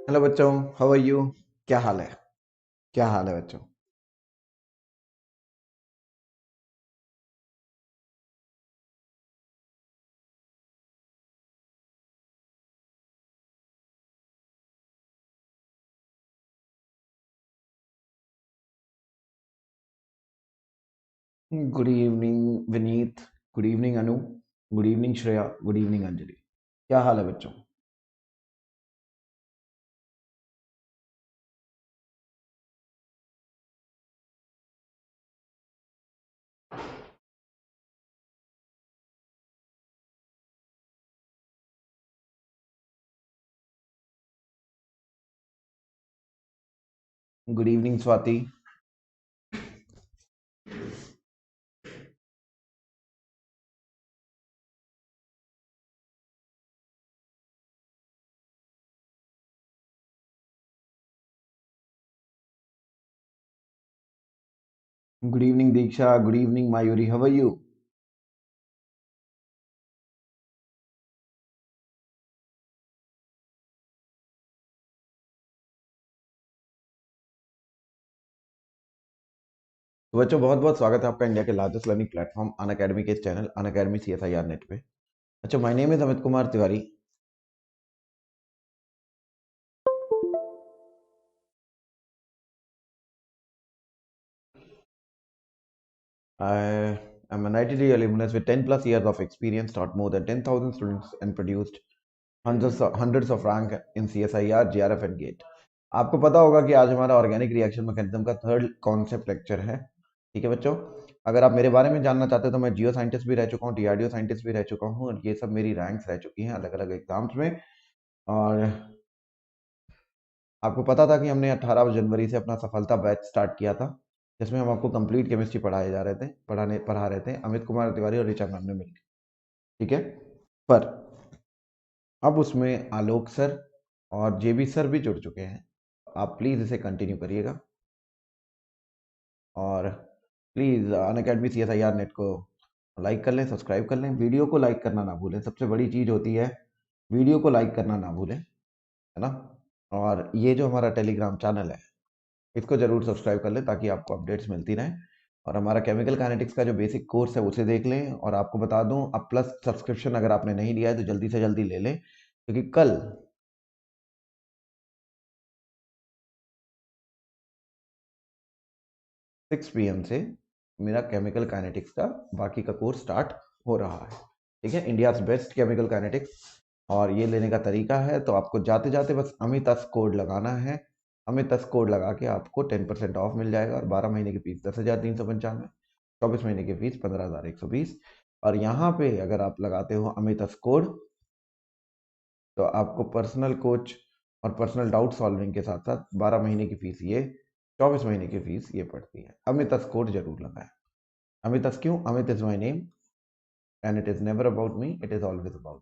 Hello बच्चों, how are you? क्या हाल है? क्या हाल है बच्चों? Good evening Vineet. Good evening Anu. Good evening Shreya. Good evening Anjali. क्या हाल है बच्चों? Good evening Swati. Good evening Diksha. Good evening Mayuri, how are you? तो बच्चों, बहुत बहुत स्वागत है आपका इंडिया के largest learning platform Unacademy के channel Unacademy CSIR NET पे। अच्छा, my name is Amit Kumar Tiwari. I am an ITD alumnus with 10 plus years of experience, taught more than 10,000 students and produced hundreds of rank in CSIR, JRF and GATE। आपको पता होगा कि आज हमारा organic reaction mechanism का third concept lecture है। ठीक है बच्चों, अगर आप मेरे बारे में जानना चाहते हो तो मैं जियो साइंटिस्ट भी रह चुका हूँ, DRDO साइंटिस्ट भी रह चुका हूँ, और ये सब मेरी रैंक्स रह चुकी हैं अलग अलग एग्जाम्स में। और आपको पता था कि हमने 18 जनवरी से अपना सफलता बैच स्टार्ट किया था, जिसमें हम आपको कंप्लीट केमिस्ट्री पढ़ा रहे थे अमित कुमार तिवारी और ऋचा मैम ने मिलकर। ठीक है, पर अब उसमें आलोक सर और JB सर भी जुड़ चुके हैं। आप प्लीज़ इसे कंटिन्यू करिएगा, और please Unacademy CSIR NET को लाइक कर लें, सब्सक्राइब कर लें, वीडियो को लाइक करना ना भूलें। सबसे बड़ी चीज़ होती है वीडियो को लाइक करना ना भूलें, है ना। और ये जो हमारा टेलीग्राम चैनल है, इसको जरूर सब्सक्राइब कर लें ताकि आपको अपडेट्स मिलती रहें। और हमारा केमिकल काइनेटिक्स का जो बेसिक कोर्स है उसे देख लें। और आपको बता दूं, अब प्लस सब्सक्रिप्शन अगर आपने नहीं लिया है तो जल्दी से जल्दी ले लें, क्योंकि कल 6 PM से मेरा केमिकल काइनेटिक्स का बाकी का कोर्स स्टार्ट हो रहा है। ठीक है, इंडिया बेस्ट केमिकल काइनेटिक्स। और ये लेने का तरीका है, तो आपको जाते जाते बस अमितस कोड लगाना है। अमितस कोड लगा के आपको 10% ऑफ मिल जाएगा, और 12 महीने की फीस 10,395, 24 महीने की फीस 15,120। और यहाँ पे अगर आप लगाते हो अमितस कोड, तो आपको पर्सनल कोच और पर्सनल डाउट सॉल्विंग के साथ साथ 12 महीने की फीस ये, 24 महीने की फीस ये पड़ती है। अमितस कोड जरूर लगाएं। अमितस क्यों? Amit is my name and it is never about me, it is always about.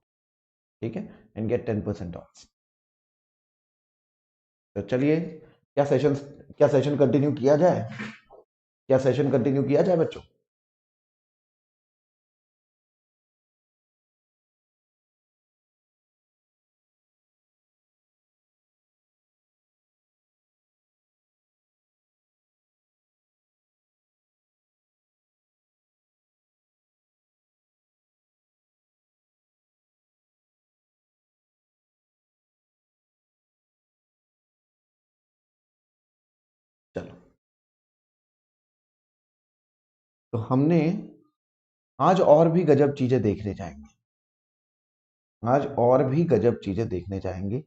ठीक है, एंड गेट 10% ऑफ। तो चलिए, क्या सेशन कंटिन्यू किया जाए? क्या सेशन कंटिन्यू किया जाए बच्चों? चलो, तो हमने आज और भी गजब चीजें देखने जाएंगे। आज और भी गजब चीजें देखने जाएंगे।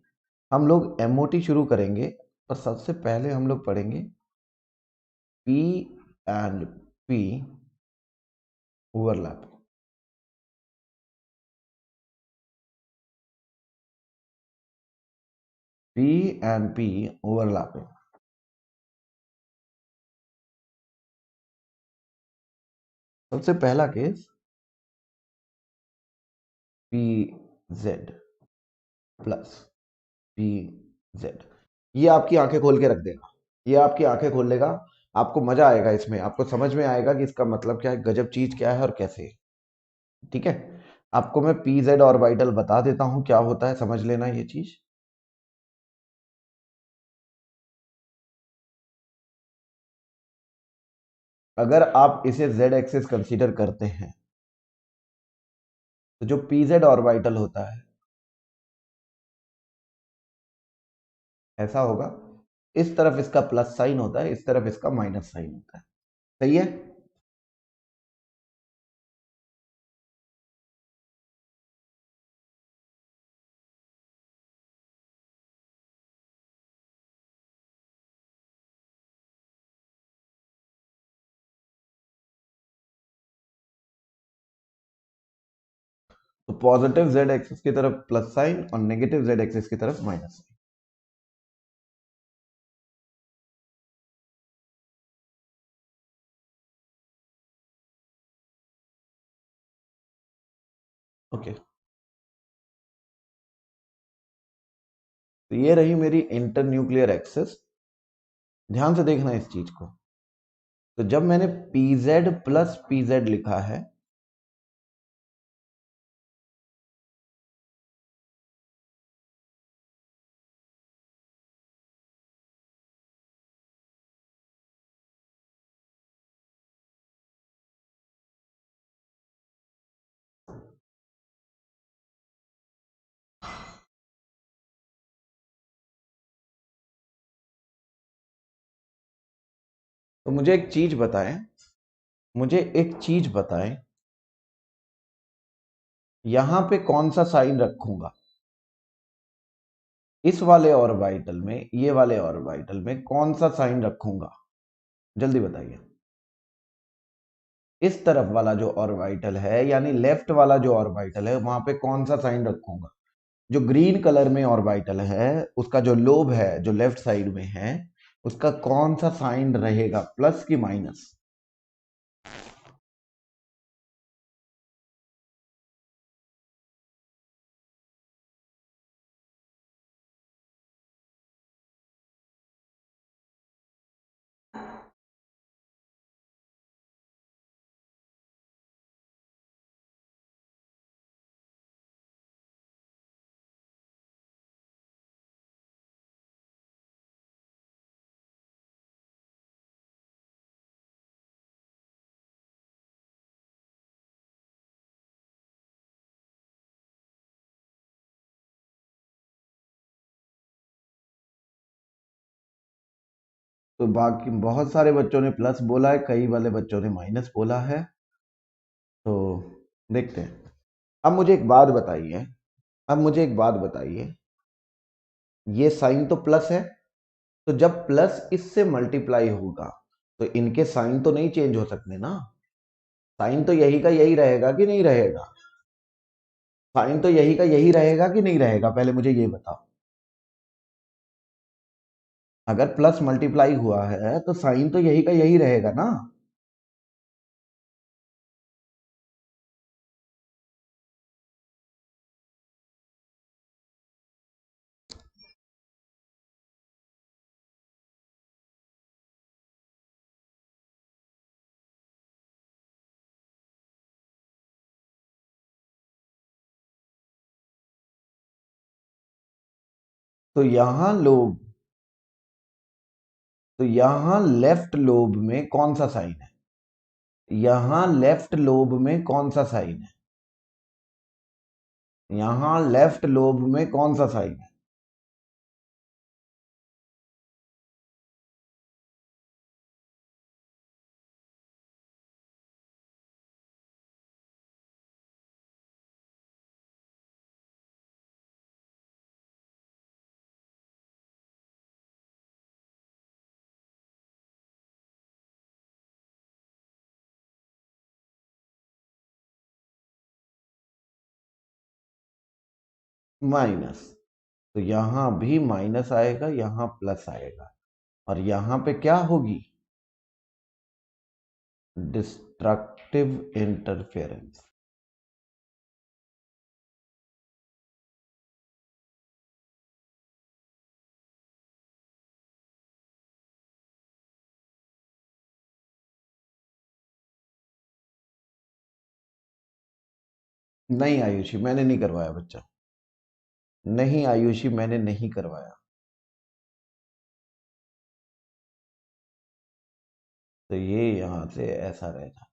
हम लोग MOT शुरू करेंगे, और सबसे पहले हम लोग पढ़ेंगे P and P overlap. P and P overlapping. सबसे पहला केस PZ प्लस PZ। ये आपकी आंखें खोल के रख देगा, ये आपकी आंखें खोल लेगा। आपको मजा आएगा इसमें, आपको समझ में आएगा कि इसका मतलब क्या है, गजब चीज क्या है और कैसे है। ठीक है, आपको मैं PZ ऑर्बिटल बता देता हूं क्या होता है, समझ लेना ये चीज। अगर आप इसे z एक्सिस कंसीडर करते हैं तो जो pz ऑर्बिटल होता है ऐसा होगा, इस तरफ इसका प्लस साइन होता है, इस तरफ इसका माइनस साइन होता है। सही है। तो पॉजिटिव z एक्सिस की तरफ प्लस साइन और नेगेटिव z एक्सिस की तरफ माइनस साइन। ओके, तो ये रही मेरी इंटर न्यूक्लियर एक्सिस। ध्यान से देखना इस चीज को। तो जब मैंने pz प्लस pz लिखा है, तो मुझे एक चीज बताएं, मुझे एक चीज बताएं, यहां पे कौन सा साइन रखूंगा? इस वाले ऑर्बिटल में, ये वाले ऑर्बिटल में कौन सा साइन रखूंगा? जल्दी बताइए। इस तरफ वाला जो ऑर्बिटल है, यानी लेफ्ट वाला जो ऑर्बिटल है, वहां पे कौन सा साइन रखूंगा? जो ग्रीन कलर में ऑर्बिटल है, उसका जो लोब है, जो लेफ्ट साइड में है, उसका कौन सा साइन रहेगा, प्लस की माइनस? तो बाकी बहुत सारे बच्चों ने प्लस बोला है, कई वाले बच्चों ने माइनस बोला है। तो देखते हैं। अब मुझे एक बात बताइए, अब मुझे एक बात बताइए, ये साइन तो प्लस है, तो जब प्लस इससे मल्टीप्लाई होगा तो इनके साइन तो नहीं चेंज हो सकते ना। साइन तो यही का यही रहेगा कि नहीं रहेगा? साइन तो यही का यही रहेगा कि नहीं रहेगा, पहले मुझे ये बताओ। अगर प्लस मल्टीप्लाई हुआ है तो साइन तो यही का यही रहेगा ना। तो यहां लोब, तो यहां लेफ्ट लोब में कौन सा साइन है? यहां लेफ्ट लोब में कौन सा साइन है? यहां लेफ्ट लोब में कौन सा साइन है? माइनस। तो यहां भी माइनस आएगा, यहां प्लस आएगा, और यहां पे क्या होगी? Destructive interference. नहीं आयुषी, मैंने नहीं करवाया बच्चा। नहीं आयुषी, मैंने नहीं करवाया। तो ये यहां से ऐसा रह जाता।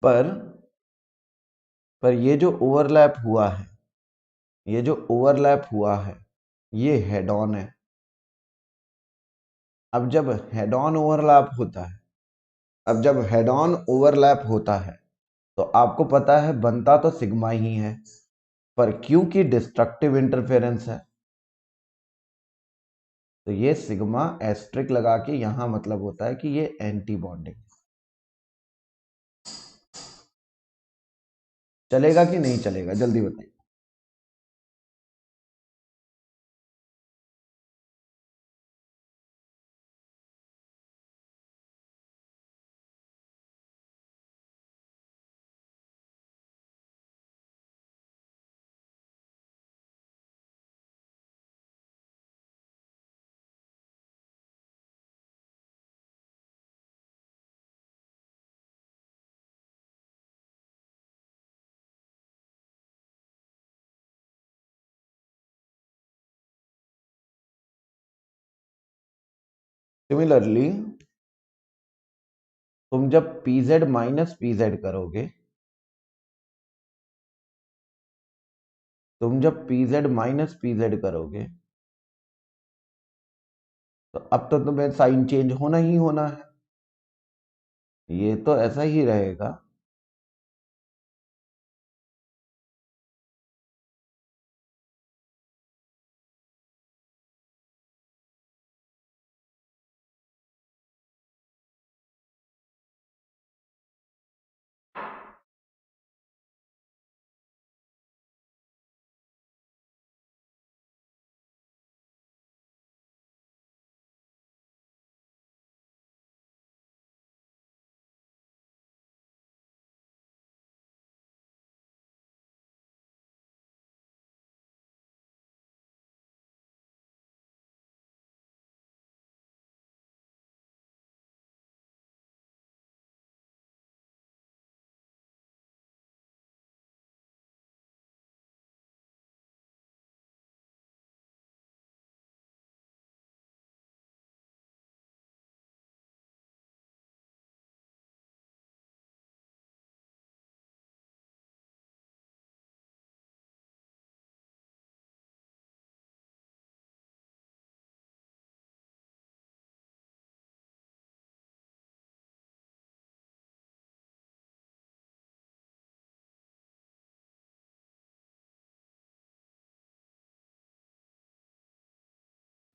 पर पर ये जो ओवरलैप हुआ है ये हेड ऑन है। अब जब हेड ऑन ओवरलैप होता है अब जब हेड ऑन ओवरलैप होता है तो आपको पता है बनता तो सिग्मा ही है, पर क्योंकि डिस्ट्रक्टिव इंटरफेरेंस है तो ये सिग्मा एस्ट्रिक लगा के यहां मतलब होता है कि ये एंटी बॉन्डिंग। चलेगा कि नहीं चलेगा जल्दी बताइए। सिमिलरली तुम जब pz माइनस pz करोगे तुम जब pz माइनस pz करोगे तो अब तो तुम्हें साइन चेंज होना ही होना है। ये तो ऐसा ही रहेगा।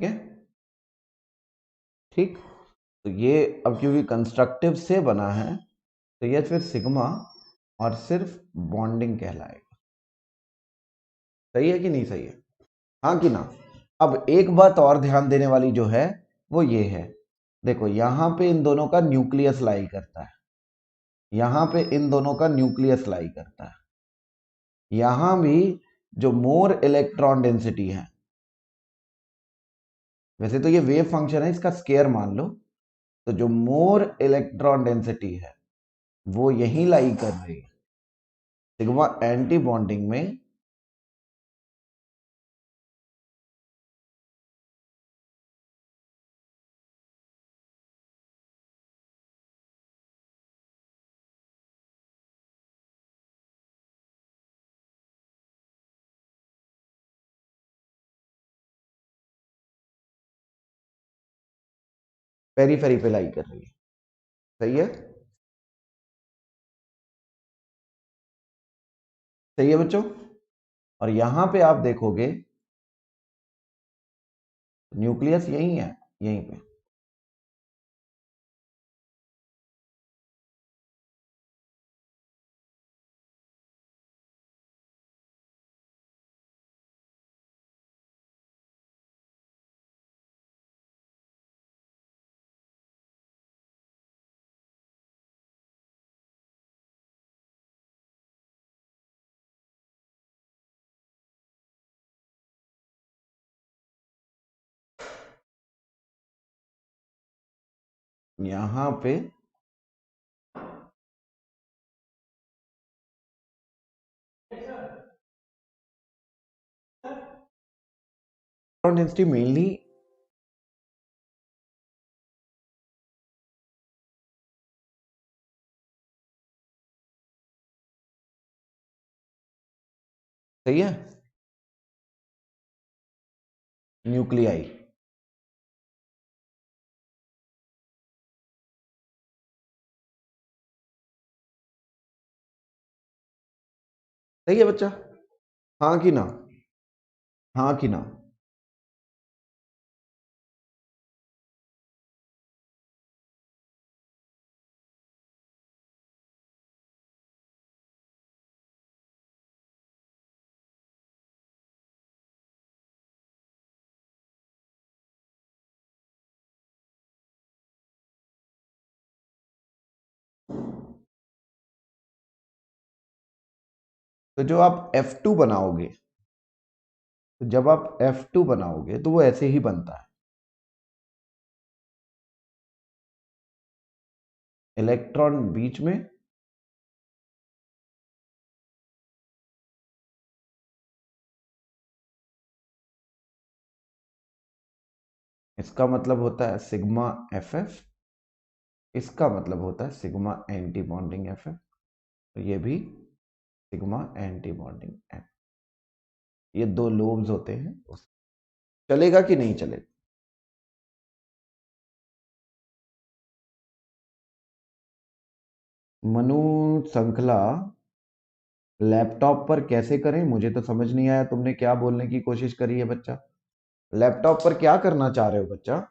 ठीक है, ठीक। तो ये अब क्योंकि कंस्ट्रक्टिव से बना है तो ये फिर सिग्मा और सिर्फ बॉन्डिंग कहलाएगा। सही है कि नहीं सही है? हाँ कि ना? अब एक बात और ध्यान देने वाली जो है वो ये है, देखो यहां पे इन दोनों का न्यूक्लियस लाई करता है, यहां पे इन दोनों का न्यूक्लियस लाई करता है। यहां भी जो मोर इलेक्ट्रॉन डेंसिटी है, वैसे तो ये वेव फंक्शन है इसका स्केयर मान लो, तो जो मोर इलेक्ट्रॉन डेंसिटी है वो यही लाई कर रही है सिग्मा एंटी बॉन्डिंग में। पेरीफेरी पे लाई कर रही है। सही है? सही है बच्चों? और यहां पे आप देखोगे न्यूक्लियस यही है, यहीं पे। यहां पे डेंसिटी मेनली सही है, न्यूक्लियाई। सही है बच्चा, हाँ कि ना, हाँ कि ना। तो जो आप F2 बनाओगे, तो जब आप F2 बनाओगे तो वो ऐसे ही बनता है, इलेक्ट्रॉन बीच में, इसका मतलब होता है सिग्मा FF, इसका मतलब होता है सिग्मा एंटी बॉन्डिंग FF, तो ये भी सिग्मा एंटी बॉन्डिंग F। ये दो लोब्स होते हैं, चलेगा कि नहीं चलेगा? मनु श्रृंखला लैपटॉप पर कैसे करें, मुझे तो समझ नहीं आया तुमने क्या बोलने की कोशिश करी है बच्चा। लैपटॉप पर क्या करना चाह रहे हो बच्चा?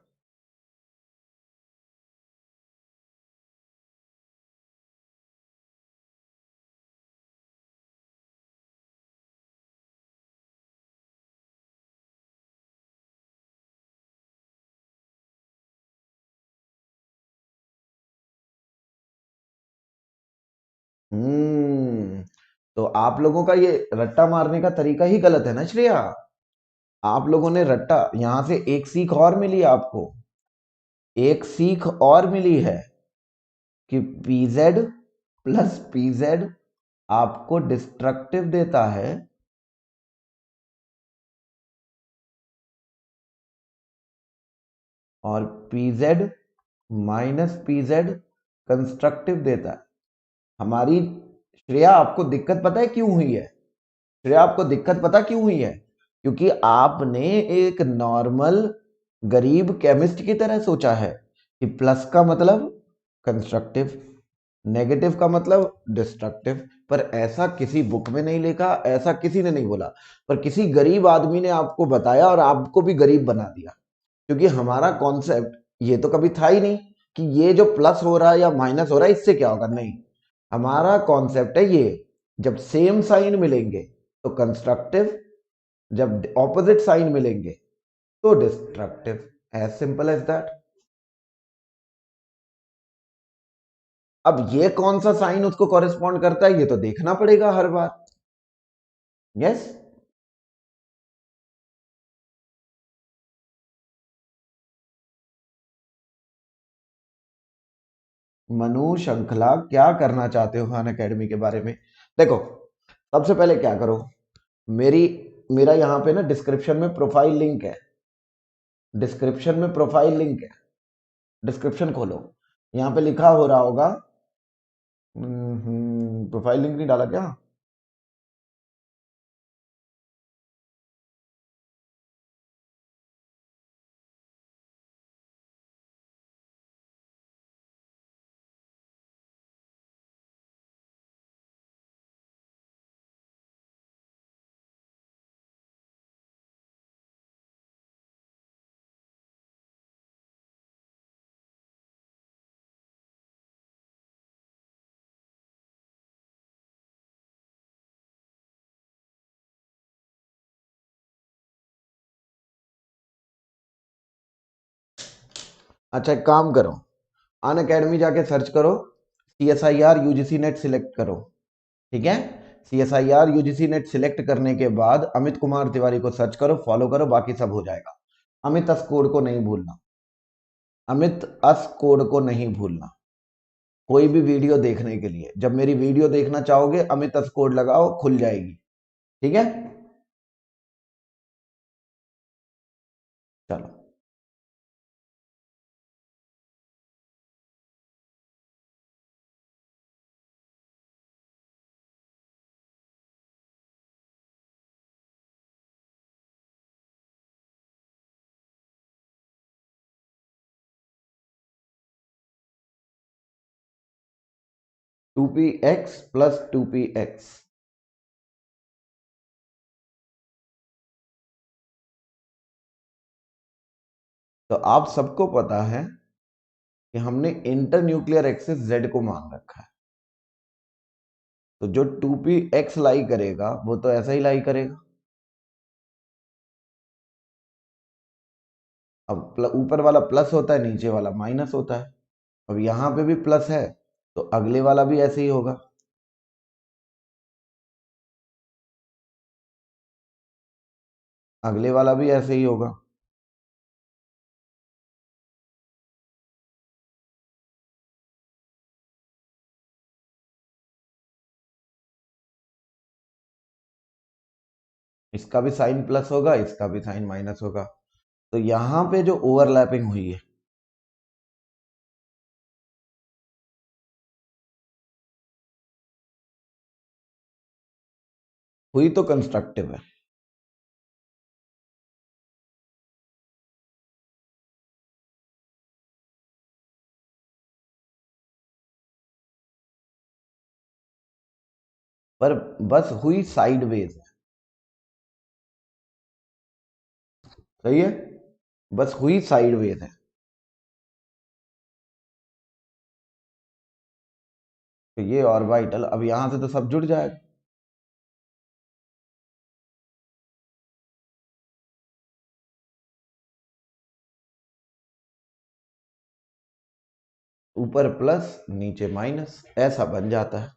हम्म, तो आप लोगों का ये रट्टा मारने का तरीका ही गलत है ना श्रेया। आप लोगों ने रट्टा, यहां से एक सीख और मिली आपको, एक सीख और मिली है कि pz प्लस pz आपको डिस्ट्रक्टिव देता है, और pz माइनस pz कंस्ट्रक्टिव देता है। हमारी श्रेया, आपको दिक्कत पता है क्यों हुई है? श्रेया, आपको दिक्कत पता क्यों हुई है? क्योंकि आपने एक नॉर्मल गरीब केमिस्ट की तरह सोचा है कि प्लस का मतलब कंस्ट्रक्टिव, नेगेटिव का मतलब डिस्ट्रक्टिव। पर ऐसा किसी बुक में नहीं लिखा, ऐसा किसी ने नहीं बोला, पर किसी गरीब आदमी ने आपको बताया और आपको भी गरीब बना दिया। क्योंकि हमारा कॉन्सेप्ट ये तो कभी था ही नहीं कि ये जो प्लस हो रहा है या माइनस हो रहा है इससे क्या होगा, नहीं। हमारा कॉन्सेप्ट है ये, जब सेम साइन मिलेंगे तो कंस्ट्रक्टिव, जब ऑपोजिट साइन मिलेंगे तो destructive, as simple as that. अब ये कौन सा साइन उसको कॉरेस्पॉन्ड करता है ये तो देखना पड़ेगा हर बार। यस। मनु श्रृंखला क्या करना चाहते हो खान एकेडमी के बारे में? देखो, सबसे पहले क्या करो, मेरी मेरा यहां पे ना डिस्क्रिप्शन में प्रोफाइल लिंक है, डिस्क्रिप्शन में प्रोफाइल लिंक है, डिस्क्रिप्शन खोलो, यहां पे लिखा हो रहा होगा। प्रोफाइल लिंक नहीं डाला क्या? अच्छा, एक काम करो, अन अकेडमी जाके सर्च करो, CSIR UGC नेट सिलेक्ट करो, ठीक है। CSIR UGC नेट सिलेक्ट करने के बाद अमित कुमार तिवारी को सर्च करो, फॉलो करो, बाकी सब हो जाएगा। अमित स्कोर को नहीं भूलना। अमित अस कोड को नहीं भूलना, कोई भी वीडियो देखने के लिए। जब मेरी वीडियो देखना चाहोगे अमित अस कोड लगाओ, खुल जाएगी। ठीक है, चलो। Two P X plus two P X, तो आप सबको पता है कि हमने इंटर न्यूक्लियर एक्सिस जेड को मान रखा है, तो जो टू पी एक्स लाई करेगा वो तो ऐसा ही लाई करेगा। अब ऊपर वाला प्लस होता है, नीचे वाला माइनस होता है। अब यहां पे भी प्लस है, तो अगले वाला भी ऐसे ही होगा। अगले वाला भी ऐसे ही होगा। इसका भी साइन प्लस होगा, इसका भी साइन माइनस होगा। तो यहां पे जो ओवरलैपिंग हुई है, हुई तो कंस्ट्रक्टिव है। पर बस हुई साइडवेज है। सही है, बस हुई साइडवेज है। तो ये ऑर्बिटल अब यहां से तो सब जुड़ जाएगा। ऊपर प्लस नीचे माइनस ऐसा बन जाता है।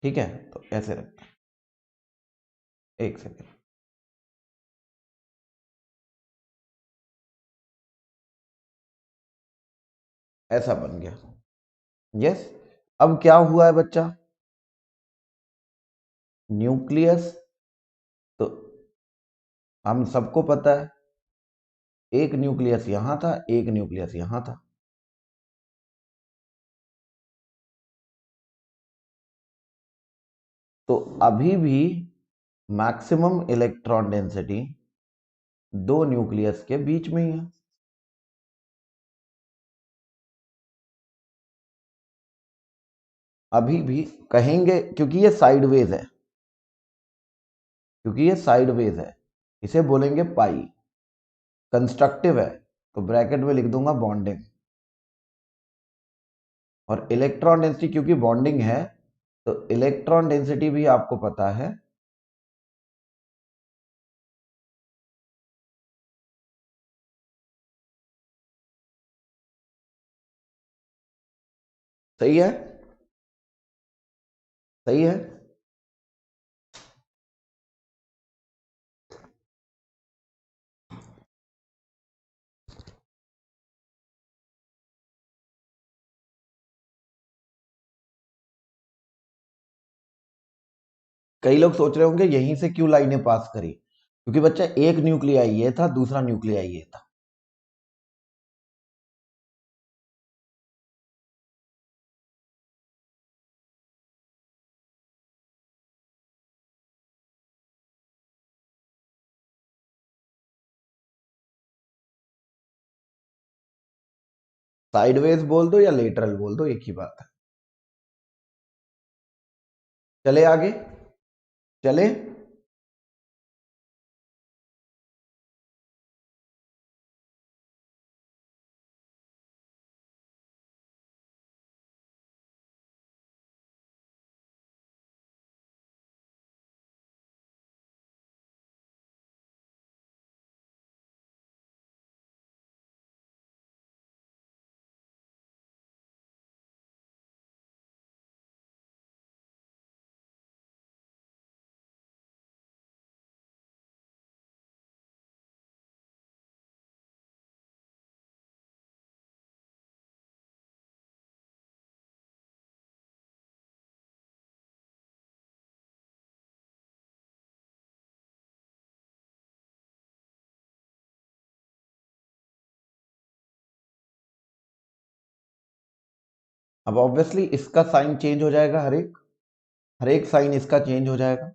ठीक है, तो ऐसे रखते हैं, एक सेकेंड। ऐसा बन गया। यस। अब क्या हुआ है बच्चा, न्यूक्लियस, तो हम सबको पता है एक न्यूक्लियस यहां था, एक न्यूक्लियस यहां था। तो अभी भी मैक्सिमम इलेक्ट्रॉन डेंसिटी दो न्यूक्लियस के बीच में ही है। अभी भी कहेंगे, क्योंकि ये साइडवेज है, क्योंकि ये साइडवेज है, इसे बोलेंगे पाई। कंस्ट्रक्टिव है तो ब्रैकेट में लिख दूंगा बॉन्डिंग। और इलेक्ट्रॉन डेंसिटी क्योंकि बॉन्डिंग है, तो इलेक्ट्रॉन डेंसिटी भी आपको पता है। सही है, सही है। कई लोग सोच रहे होंगे यहीं से क्यों लाइनें पास करी, क्योंकि बच्चा एक न्यूक्लियाई ये था, दूसरा न्यूक्लियाई ये था। साइडवेज बोल दो या लेटरल बोल दो, एक ही बात है। चले आगे, चले। अब ऑब्वियसली इसका साइन चेंज हो जाएगा, हर एक साइन इसका चेंज हो जाएगा।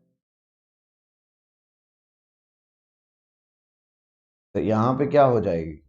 तो यहां पे क्या हो जाएगी,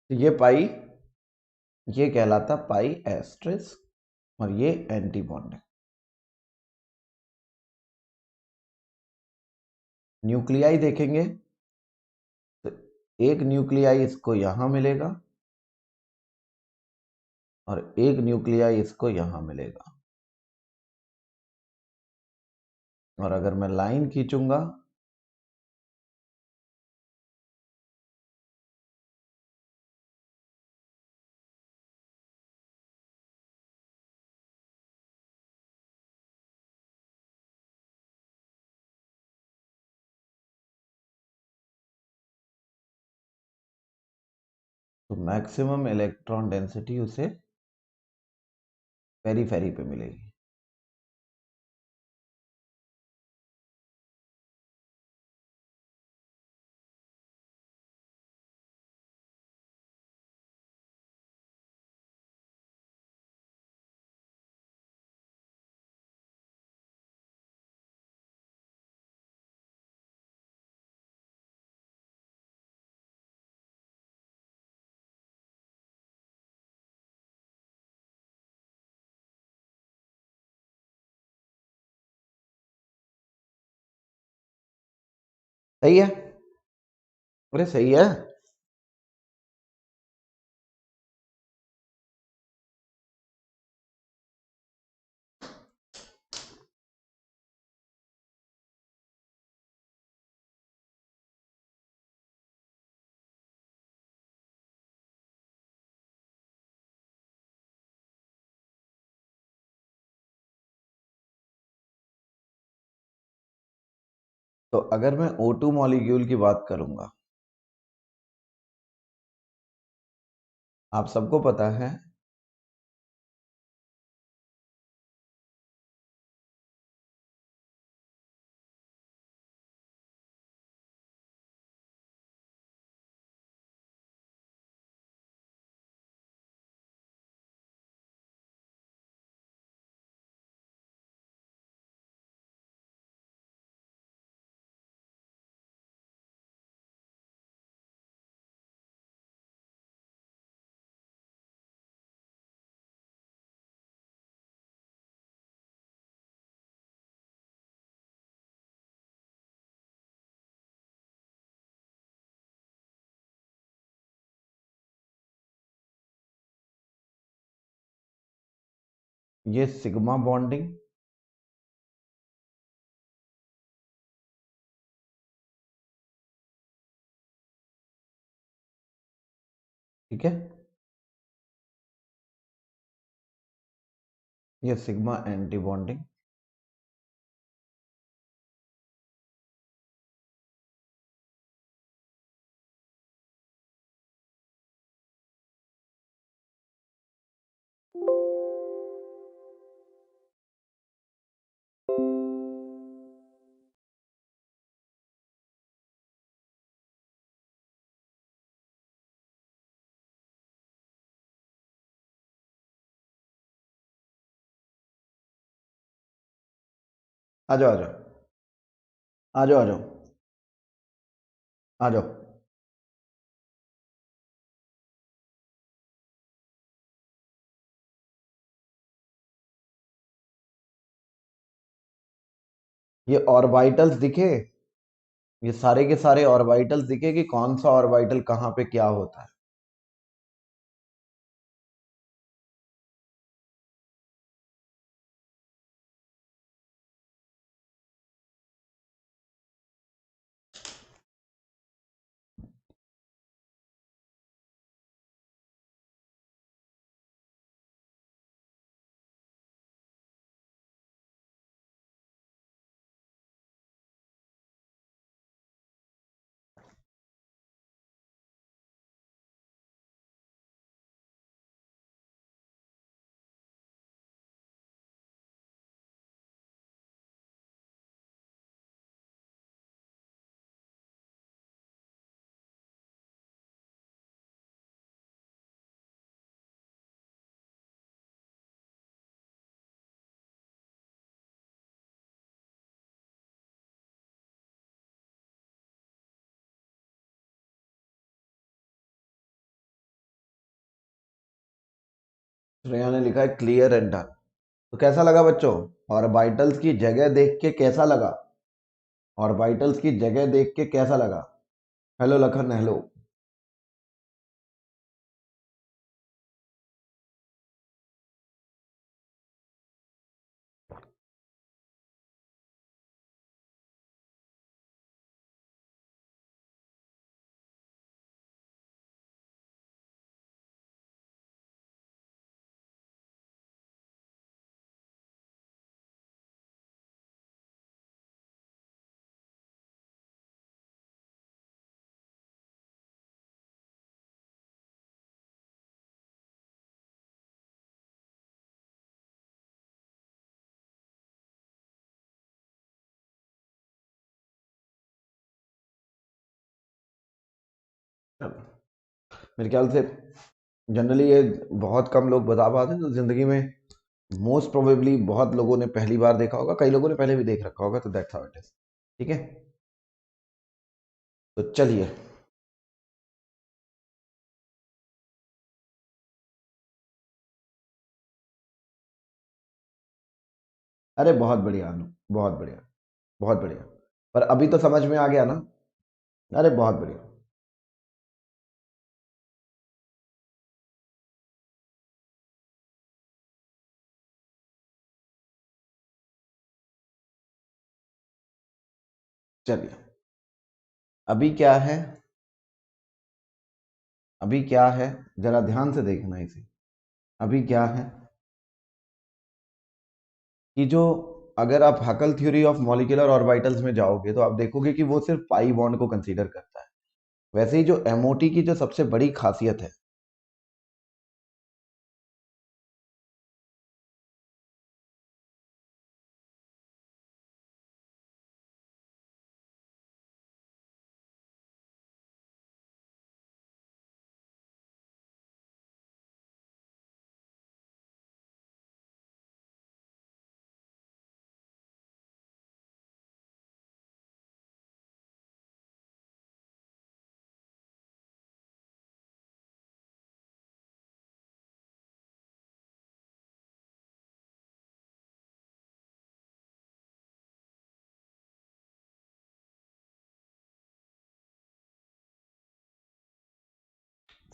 तो ये पाई, ये कहलाता पाई एस्ट्रिस, और ये एंटी बॉन्ड है। न्यूक्लियाई देखेंगे तो एक न्यूक्लियाई इसको यहां मिलेगा और एक न्यूक्लियाई इसको यहां मिलेगा। और अगर मैं लाइन खींचूंगा तो मैक्सिमम इलेक्ट्रॉन डेंसिटी उसे पेरीफेरी पे मिलेगी। सही है, अरे सही है। तो अगर मैं O2 मॉलिक्यूल की बात करूंगा, आप सबको पता है ये सिग्मा बॉन्डिंग, ठीक है, ये सिग्मा एंटी बॉन्डिंग, आ जाओ आ जाओ आ जाओ आ जाओ आ जाओ। ये ऑर्बिटल्स दिखे, ये सारे के सारे ऑर्बिटल्स दिखे कि कौन सा ऑर्बिटल कहाँ पे क्या होता है। श्रेया ने लिखा है क्लियर एंड डन। तो कैसा लगा बच्चों? ऑर्बिटल्स की जगह देख के कैसा लगा? ऑर्बिटल्स की जगह देख के कैसा लगा? Hello Lakhan, hello. मेरे ख्याल से जनरली ये बहुत कम लोग बता पाते हैं, तो जिंदगी में मोस्ट प्रोबेबली बहुत लोगों ने पहली बार देखा होगा, कई लोगों ने पहले भी देख रखा होगा, तो दैट्स हाउ इट इज। ठीक है, तो चलिए। अरे बहुत बढ़िया अनु, बहुत बढ़िया, बहुत बढ़िया। पर अभी तो समझ में आ गया ना? अरे बहुत बढ़िया। चलिए, अभी क्या है, अभी क्या है, जरा ध्यान से देखना इसे। अभी क्या है कि जो, अगर आप हकल थ्योरी ऑफ मॉलिक्यूलर ऑर्बिटल्स में जाओगे तो आप देखोगे कि वो सिर्फ पाई बॉन्ड को कंसीडर करता है। वैसे ही जो एमओटी की जो सबसे बड़ी खासियत है,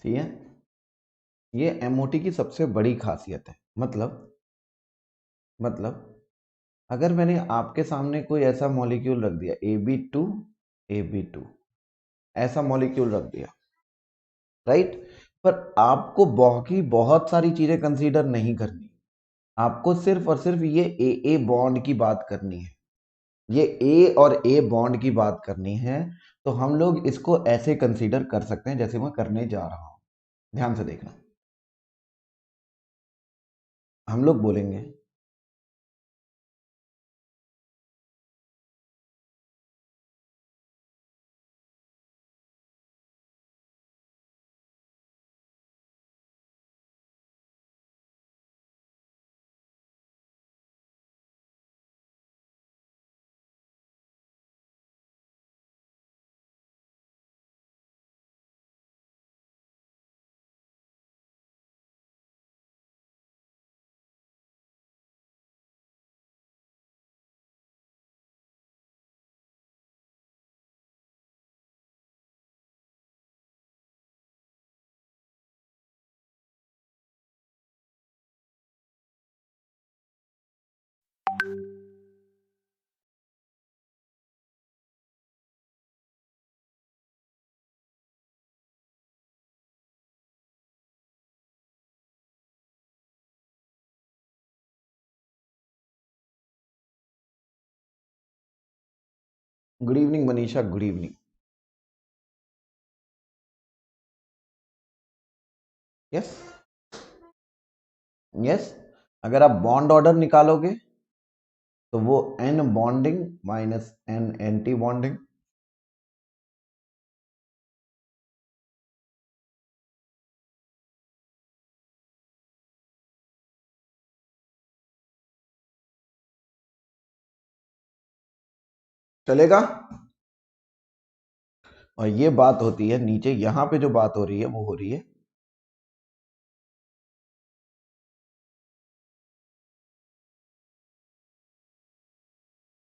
ठीक है, ये एमओटी की सबसे बड़ी खासियत है। मतलब अगर मैंने आपके सामने कोई ऐसा मॉलिक्यूल रख दिया, AB2 ऐसा मॉलिक्यूल रख दिया, राइट, पर आपको बाकी बहुत सारी चीजें कंसीडर नहीं करनी। आपको सिर्फ और सिर्फ ये ए बॉन्ड की बात करनी है, ये ए और ए बॉन्ड की बात करनी है। तो हम लोग इसको ऐसे कंसीडर कर सकते हैं जैसे मैं करने जा रहा हूं। ध्यान से देखना, हम लोग बोलेंगे good evening Manisha, good evening. Yes yes, अगर आप बॉन्ड ऑर्डर निकालोगे तो वो N bonding minus N anti bonding. चलेगा। और ये बात होती है नीचे, यहां पे जो बात हो रही है वो हो रही है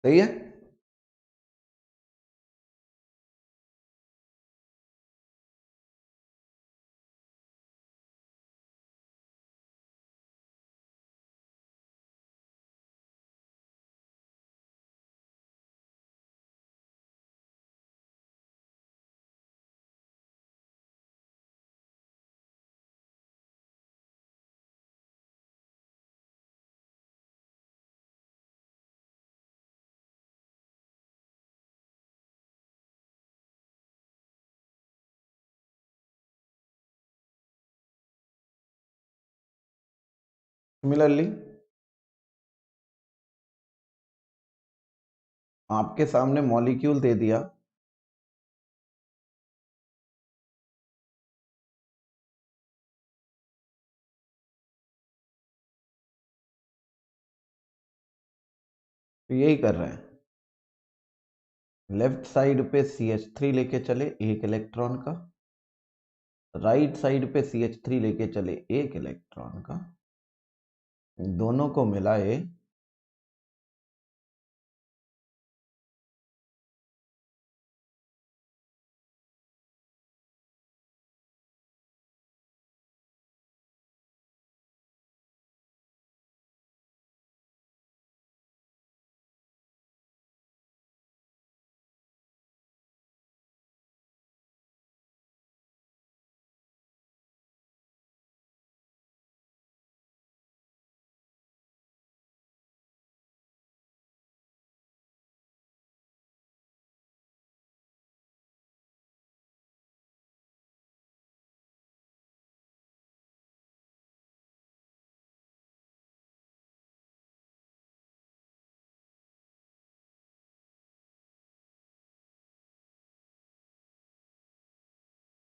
सही है। सिमिलरली आपके सामने मॉलिक्यूल दे दिया, तो यही कर रहे हैं। लेफ्ट साइड पे CH3 लेके चले एक इलेक्ट्रॉन का, राइट साइड पे CH3 लेके चले एक इलेक्ट्रॉन का, दोनों को मिलाए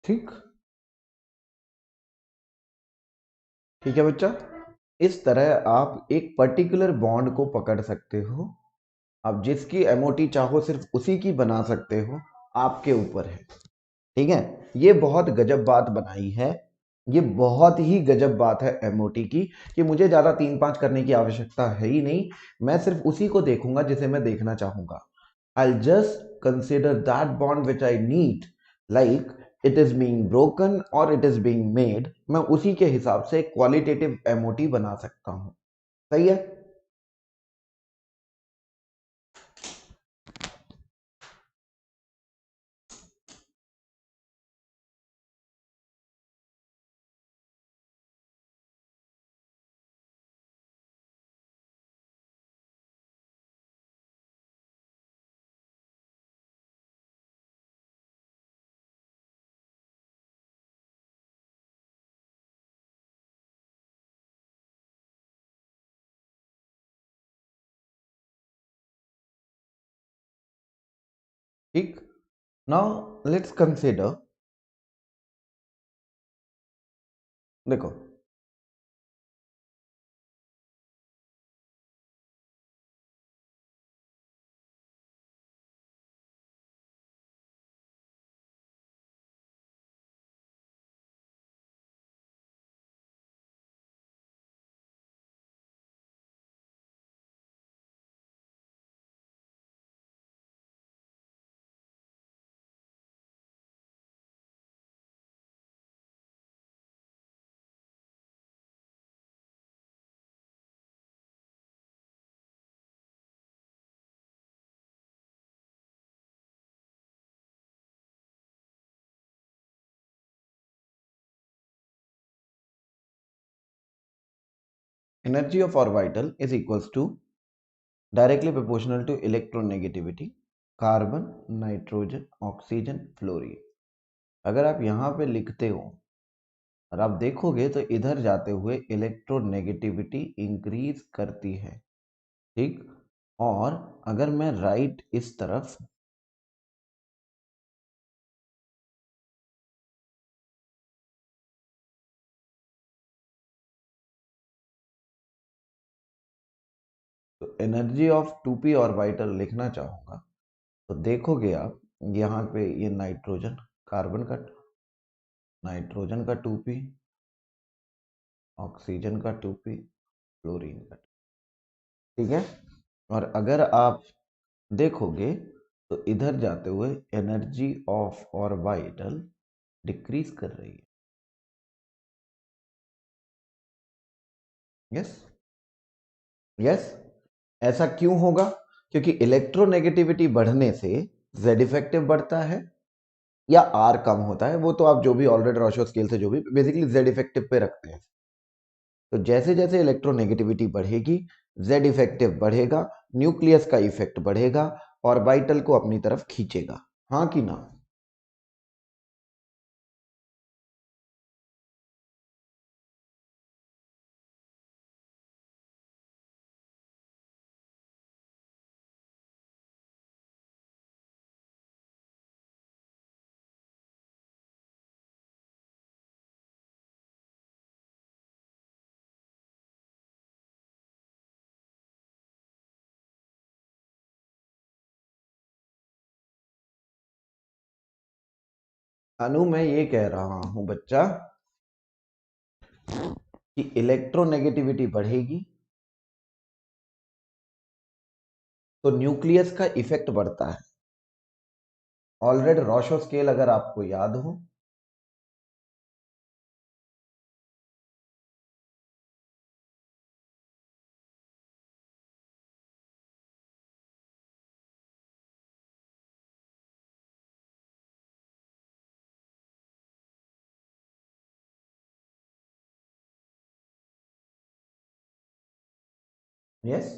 ठीक। ठीक है बच्चा, इस तरह आप एक पर्टिकुलर बॉन्ड को पकड़ सकते हो। आप जिसकी एमओटी चाहो सिर्फ उसी की बना सकते हो, आपके ऊपर है। ठीक है, ये बहुत गजब बात बनाई है, ये बहुत ही गजब बात है एमओटी की, कि मुझे ज्यादा 3-5 करने की आवश्यकता है ही नहीं। मैं सिर्फ उसी को देखूंगा जिसे मैं देखना चाहूंगा। I'll just consider that bond which I need, like it is being broken or it is being made। मैं उसी के हिसाब से क्वालिटेटिव एमओटी बना सकता हूं। सही है। ठीक, नाउ लेट्स कंसिडर। देखो, energy of orbital is equals to directly proportional to electronegativity. Carbon, nitrogen, oxygen, fluorine. अगर आप यहाँ पे लिखते हो और आप देखोगे तो इधर जाते हुए इलेक्ट्रोनेगेटिविटी इंक्रीज करती है, ठीक। और अगर मैं राइट इस तरफ तो एनर्जी ऑफ 2p ऑर्बिटल लिखना चाहूंगा तो देखोगे आप यहाँ पे ये नाइट्रोजन, कार्बन का, नाइट्रोजन का 2p, ऑक्सीजन का 2p, फ्लोरीन का, ठीक है। और अगर आप देखोगे तो इधर जाते हुए एनर्जी ऑफ ऑर्बिटल डिक्रीज कर रही है। Yes, yes. ऐसा क्यों होगा? क्योंकि इलेक्ट्रोनेगेटिविटी बढ़ने से जेड इफेक्टिव बढ़ता है या आर कम होता है, वो तो आप जो भी ऑलरेडी रॉशो स्केल से जो भी बेसिकली जेड इफेक्टिव पे रखते हैं। तो जैसे जैसे इलेक्ट्रोनेगेटिविटी बढ़ेगी जेड इफेक्टिव बढ़ेगा, न्यूक्लियस का इफेक्ट बढ़ेगा, ऑर्बिटल को अपनी तरफ खींचेगा। हाँ कि ना? अनु, मैं ये कह रहा हूं बच्चा कि इलेक्ट्रोनेगेटिविटी बढ़ेगी तो न्यूक्लियस का इफेक्ट बढ़ता है। ऑलरेडी रॉशो स्केल अगर आपको याद हो, यस।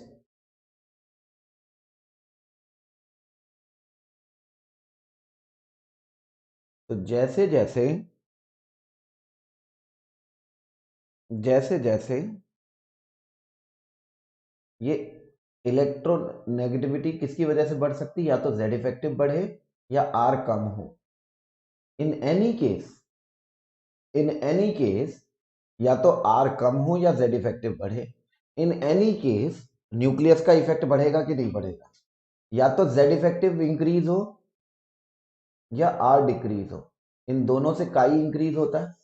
तो जैसे जैसे जैसे जैसे ये इलेक्ट्रोनेगेटिविटी किसकी वजह से बढ़ सकती है? या तो जेड इफेक्टिव बढ़े या आर कम हो। In any case, in any case या तो आर कम हो या जेड इफेक्टिव बढ़े, इन एनी केस न्यूक्लियस का इफेक्ट बढ़ेगा कि नहीं बढ़ेगा? या तो जेड इफेक्टिव इंक्रीज हो या आर डिक्रीज हो। इन दोनों से काई इंक्रीज होता है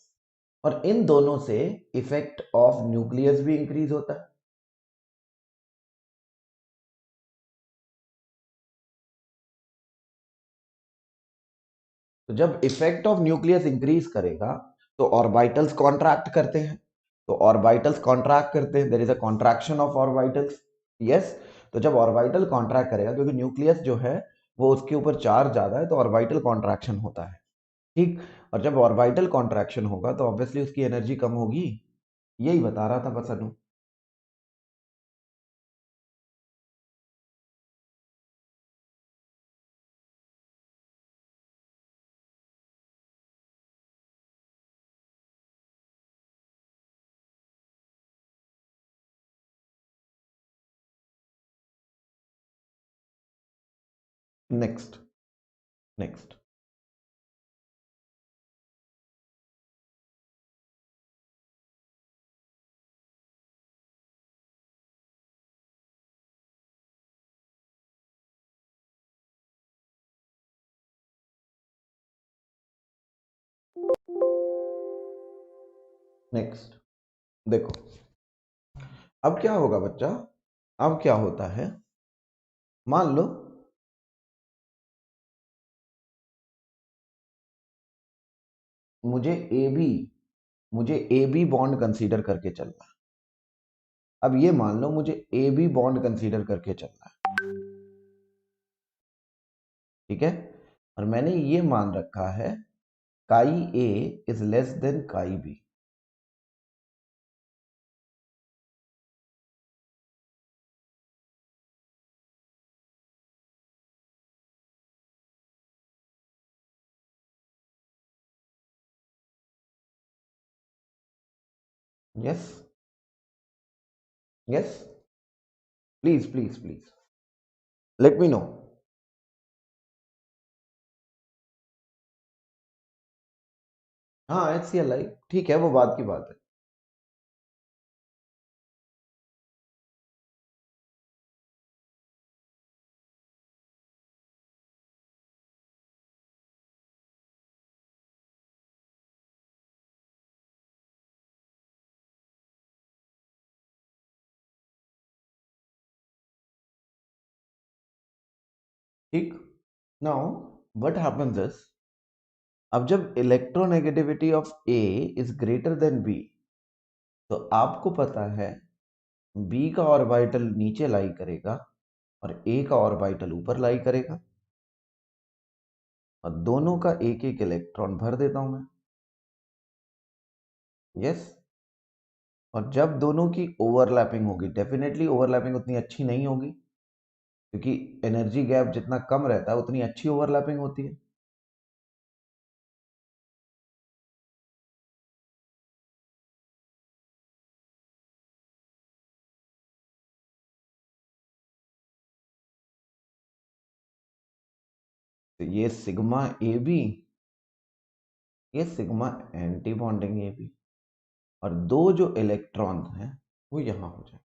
और इन दोनों से इफेक्ट ऑफ न्यूक्लियस भी इंक्रीज होता है। तो जब इफेक्ट ऑफ न्यूक्लियस इंक्रीज करेगा तो ऑर्बिटल्स कॉन्ट्रैक्ट करते हैं। तो ऑर्बिटल्स कॉन्ट्रैक्ट करते हैं, there is a contraction of orbitals. Yes. तो जब ऑर्बिटल कॉन्ट्रैक्ट करेगा, क्योंकि न्यूक्लियस जो है वो उसके ऊपर चार्ज ज्यादा है, तो ऑर्बिटल कॉन्ट्रैक्शन होता है, ठीक। और जब ऑर्बिटल कॉन्ट्रैक्शन होगा तो ऑब्वियसली उसकी एनर्जी कम होगी। यही बता रहा था बस अनु। Next, next, next. देखो, अब क्या होगा बच्चा? अब क्या होता है, मान लो मुझे ए बी मुझे ए बी बॉन्ड कंसीडर करके चलना है। अब ये मान लो मुझे ए बी बॉन्ड कंसीडर करके चलना है, ठीक है। और मैंने ये मान रखा है chi A is less than chi B. Yes, yes, please please please let me know. हाँ, HCl ठीक है, वो बात की बात है। ठीक। नाउ व्हाट हैपेंस इज, अब जब electronegativity of A is greater than B, तो आपको पता है बी का ऑर्बिटल नीचे लाई करेगा और ए का ऑर्बिटल ऊपर लाई करेगा, और दोनों का एक एक इलेक्ट्रॉन भर देता हूं मैं। यस। और जब दोनों की ओवरलैपिंग होगी, डेफिनेटली ओवरलैपिंग उतनी अच्छी नहीं होगी, क्योंकि एनर्जी गैप जितना कम रहता है उतनी अच्छी ओवरलैपिंग होती है। तो ये सिग्मा ए बी, ये sigma anti bonding A B, और दो जो इलेक्ट्रॉन हैं वो यहां हो जाएंगे,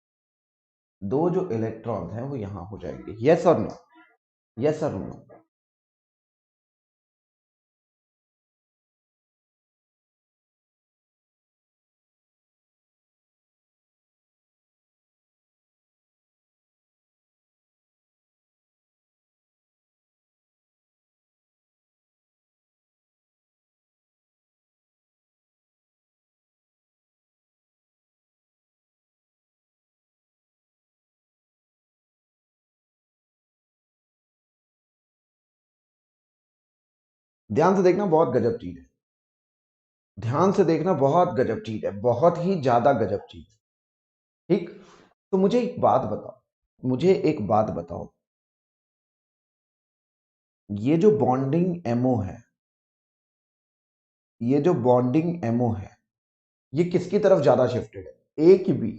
दो जो इलेक्ट्रॉन हैं वो यहां हो जाएंगे। यस और नो? यस और नो? ध्यान से देखना, बहुत गजब चीज है। ध्यान से देखना, बहुत गजब चीज है, बहुत ही ज्यादा गजब चीज। ठीक। तो मुझे एक बात बताओ, मुझे एक बात बताओ, ये जो बॉन्डिंग एमओ है, ये जो बॉन्डिंग एमओ है, ये किसकी तरफ ज्यादा शिफ्टेड है, ए की बी?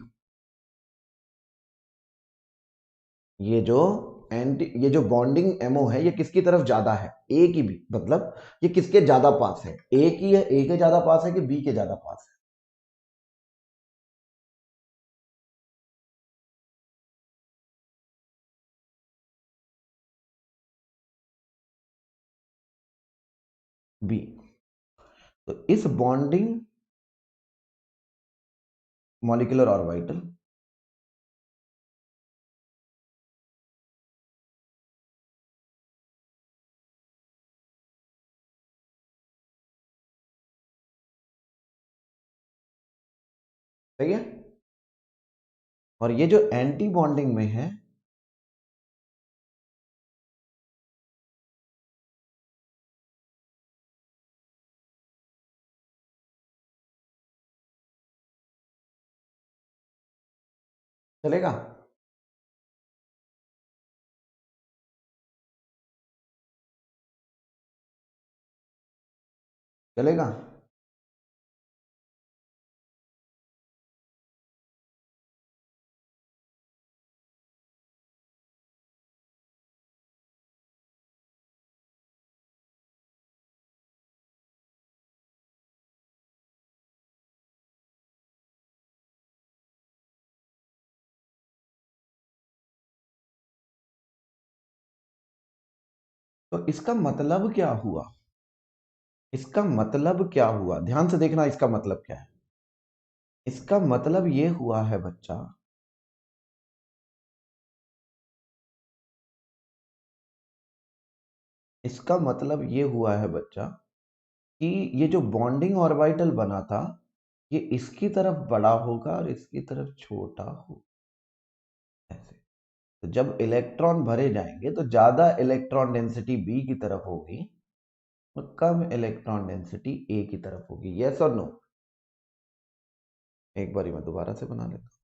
ये जो ये जो बॉन्डिंग एमओ है ये किसकी तरफ ज्यादा है, ए की बी? मतलब ये किसके ज्यादा पास है, ए की है, ए के ज्यादा पास है कि बी के ज्यादा पास है? बी। तो इस बॉन्डिंग मॉलिक्यूलर ऑर्बिटल, सही है, और ये जो एंटी बॉन्डिंग में है, चलेगा? चलेगा? तो इसका मतलब क्या हुआ, इसका मतलब क्या हुआ, ध्यान से देखना, इसका मतलब क्या है? इसका मतलब ये हुआ है बच्चा, इसका मतलब ये हुआ है बच्चा कि ये जो बॉन्डिंग ऑर्बिटल बना था, ये इसकी तरफ बड़ा होगा और इसकी तरफ छोटा होगा, ऐसे। तो जब इलेक्ट्रॉन भरे जाएंगे तो ज्यादा इलेक्ट्रॉन डेंसिटी बी की तरफ होगी और कम इलेक्ट्रॉन डेंसिटी ए की तरफ होगी। यस और नो? एक बारी मैं दोबारा से बना लेता हूं।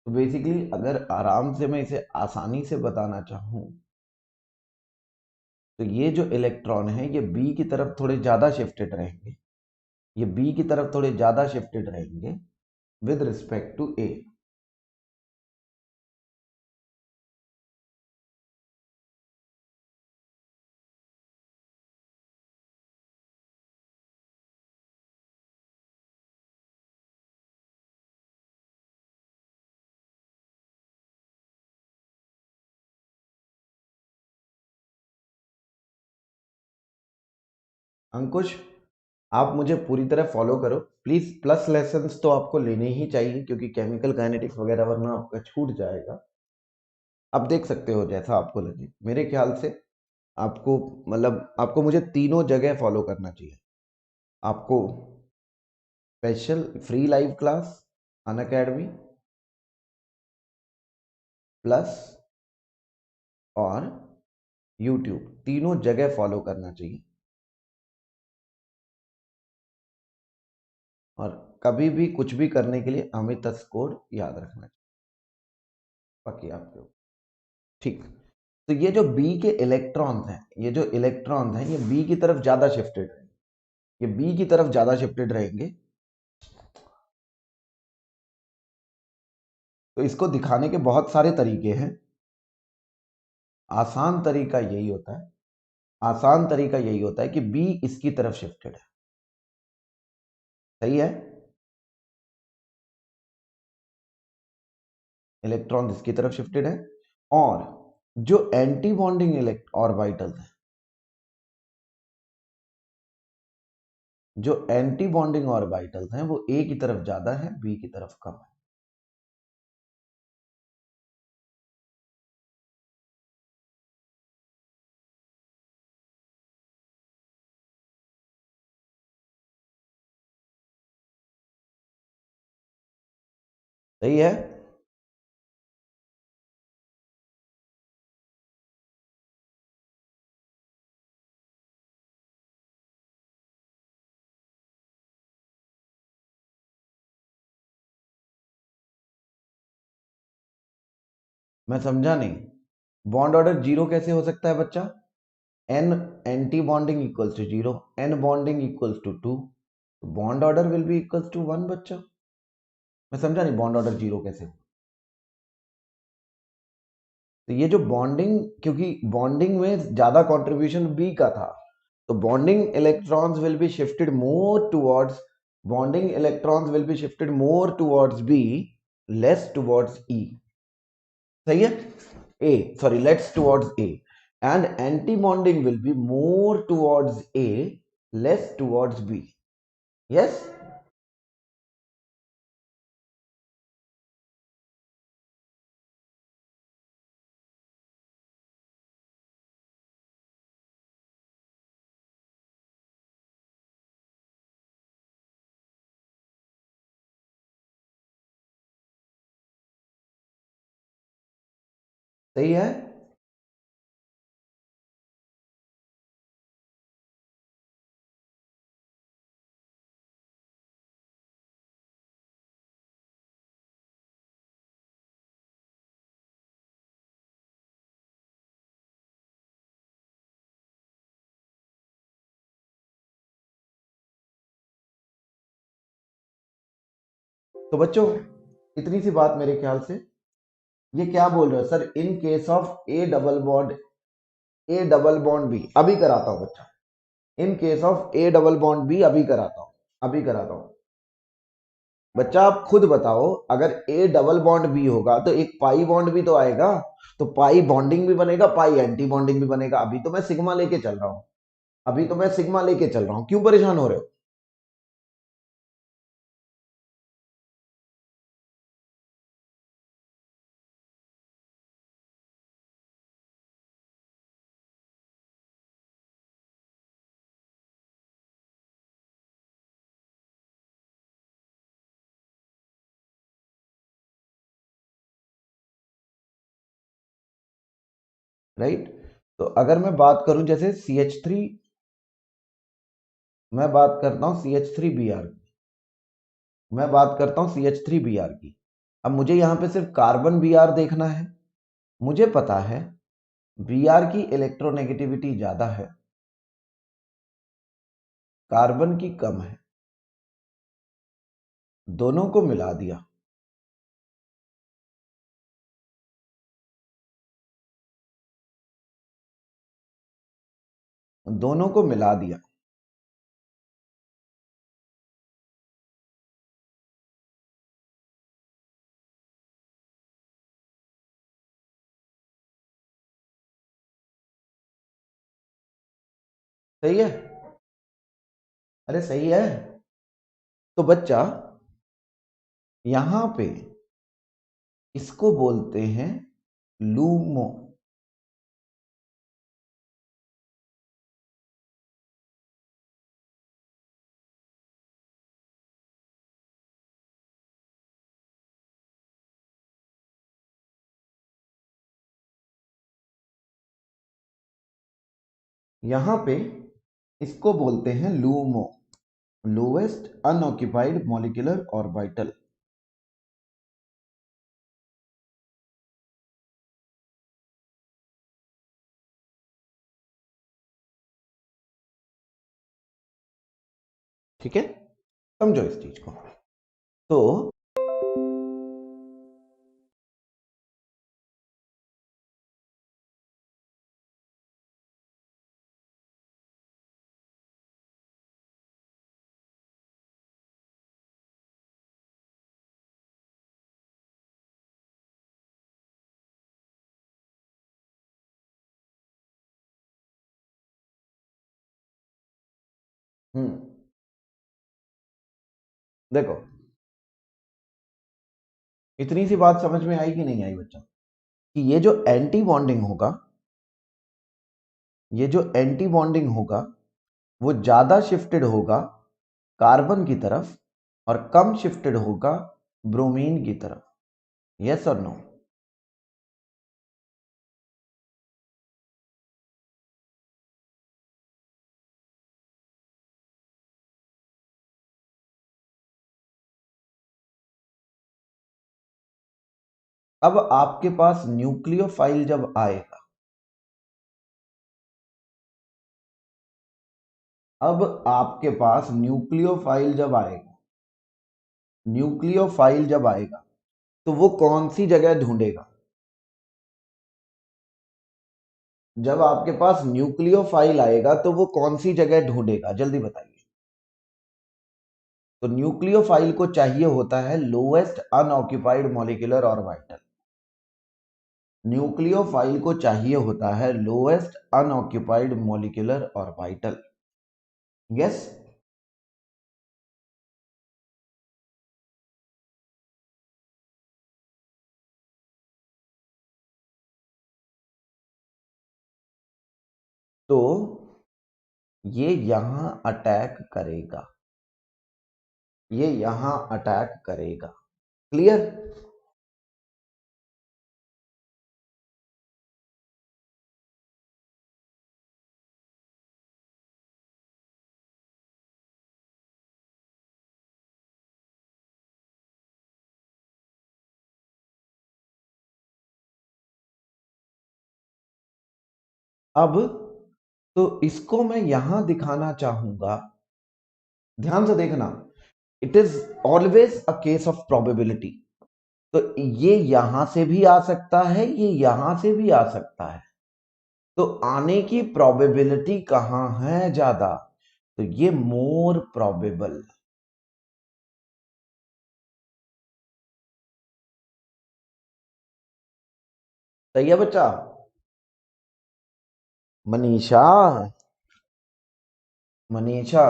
तो बेसिकली अगर आराम से मैं इसे आसानी से बताना चाहूं, तो ये जो इलेक्ट्रॉन है ये बी की तरफ थोड़े ज्यादा शिफ्टेड रहेंगे, ये बी की तरफ थोड़े ज्यादा शिफ्टेड रहेंगे विद रिस्पेक्ट टू ए। अंकुश, आप मुझे पूरी तरह फॉलो करो प्लीज। प्लस लेसन्स तो आपको लेने ही चाहिए क्योंकि केमिकल काइनेटिक्स वगैरह वरना आपका छूट जाएगा। आप देख सकते हो जैसा आपको लगे। मेरे ख्याल से आपको मतलब आपको मुझे तीनों जगह फॉलो करना चाहिए। आपको स्पेशल फ्री लाइव क्लास अन अकेडमी प्लस और यूट्यूब, तीनों जगह फॉलो करना चाहिए। और कभी भी कुछ भी करने के लिए अमित कोड याद रखना चाहिए। बाकी आपके ऊपर। ठीक। तो ये जो बी के इलेक्ट्रॉन्स हैं, ये जो इलेक्ट्रॉन्स हैं ये बी की तरफ ज्यादा शिफ्टेड रहेंगे, ये बी की तरफ ज्यादा शिफ्टेड रहेंगे। तो इसको दिखाने के बहुत सारे तरीके हैं। आसान तरीका यही होता है, आसान तरीका यही होता है कि बी इसकी तरफ शिफ्टेड है। सही है, इलेक्ट्रॉन इसकी तरफ शिफ्टेड है। और जो एंटी बॉन्डिंग इलेक्ट ऑर्बिटल्स हैं, जो एंटी बॉन्डिंग ऑर्बिटल्स हैं वो ए की तरफ ज्यादा है, बी की तरफ कम है। सही है। मैं समझा नहीं, बॉन्ड ऑर्डर जीरो कैसे हो सकता है बच्चा? N anti bonding equals to zero, N bonding equals to two, bond order will be equals to one बच्चा। मैं समझा नहीं बॉन्ड ऑर्डर जीरो कैसे। तो ये जो बॉन्डिंग, क्योंकि बॉन्डिंग में ज्यादा कंट्रीब्यूशन बी का था, तो bonding electrons will be shifted more towards, bonding electrons will be shifted more towards B, less towards E. सही है, A sorry less towards A, and anti bonding will be more towards A, less towards B. Yes. सही है। तो बच्चों इतनी सी बात मेरे ख्याल से, ये क्या बोल रहे हो sir? In case of a double bond, A double bond B, अभी कराता हूं बच्चा। In case of a double bond B अभी कराता हूं, अभी कराता हूं। बच्चा आप खुद बताओ, अगर ए डबल बॉन्ड बी होगा तो एक पाई बॉन्ड भी तो आएगा, तो पाई बॉन्डिंग भी बनेगा, पाई एंटी बॉन्डिंग भी बनेगा। अभी तो मैं सिग्मा लेके चल रहा हूं, अभी तो मैं सिग्मा लेके चल रहा हूं, क्यों परेशान हो रहे हो? राइट। तो अगर मैं बात करूं जैसे CH3, मैं बात करता हूं CH3Br, मैं बात करता हूं CH3Br की। अब मुझे यहां पे सिर्फ कार्बन बी आर देखना है। मुझे पता है बी आर की इलेक्ट्रोनेगेटिविटी ज्यादा है, कार्बन की कम है। दोनों को मिला दिया, दोनों को मिला दिया। सही है? अरे सही है। तो बच्चा यहां पे इसको बोलते हैं लूमो। यहां पे इसको बोलते हैं LUMO, lowest unoccupied molecular orbital. ठीक है, समझो इस चीज को। तो देखो, इतनी सी बात समझ में आई कि नहीं आई बच्चा, कि ये जो एंटी बॉन्डिंग होगा, ये जो एंटी बॉन्डिंग होगा वो ज्यादा शिफ्टेड होगा कार्बन की तरफ और कम शिफ्टेड होगा ब्रोमीन की तरफ। यस और नो? अब आपके पास न्यूक्लियोफाइल जब आएगा, अब आपके पास न्यूक्लियोफाइल जब आएगा, न्यूक्लियोफाइल जब आएगा तो वो कौन सी जगह ढूंढेगा? जब आपके पास न्यूक्लियोफाइल आएगा तो वो कौन सी जगह ढूंढेगा, जल्दी बताइए। तो न्यूक्लियोफाइल को चाहिए होता है lowest unoccupied molecular orbital. Nucleophile को चाहिए होता है lowest unoccupied molecular orbital. Yes? तो ये यहां अटैक करेगा, ये यहां अटैक करेगा। क्लियर? अब तो इसको मैं यहां दिखाना चाहूंगा, ध्यान से देखना, it is always a case of probability. तो ये यहां से भी आ सकता है, ये यहां से भी आ सकता है। तो आने की प्रोबेबिलिटी कहां है ज्यादा? तो ये मोर प्रोबेबल। सही है बच्चा? मनीषा, मनीषा,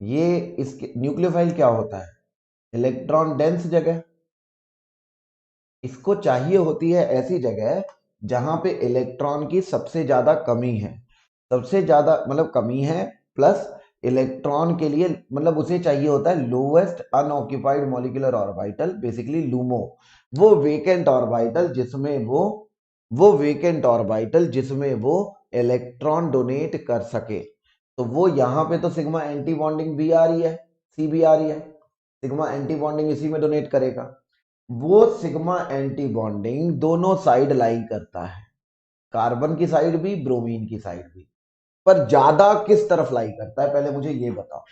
ये इसके न्यूक्लियोफाइल क्या होता है? इलेक्ट्रॉन डेंस जगह। इसको चाहिए होती है ऐसी जगह जहां पे इलेक्ट्रॉन की सबसे ज्यादा कमी है, सबसे ज्यादा मतलब कमी है, प्लस इलेक्ट्रॉन के लिए मतलब उसे चाहिए होता है lowest unoccupied molecular orbital, basically LUMO. वो वेकेंट ऑर्बिटल जिसमें वो वेकेंट ऑर्बिटल जिसमें वो इलेक्ट्रॉन डोनेट कर सके। तो वो यहां पे तो सिग्मा एंटी बॉन्डिंग भी आ रही है, सी भी आ रही है, सिग्मा एंटी बॉन्डिंग इसी में डोनेट करेगा। वो सिग्मा एंटी बॉन्डिंग दोनों साइड लाई करता है, कार्बन की साइड भी ब्रोमीन की साइड भी। पर ज्यादा किस तरफ लाई करता है, पहले मुझे ये बताओ।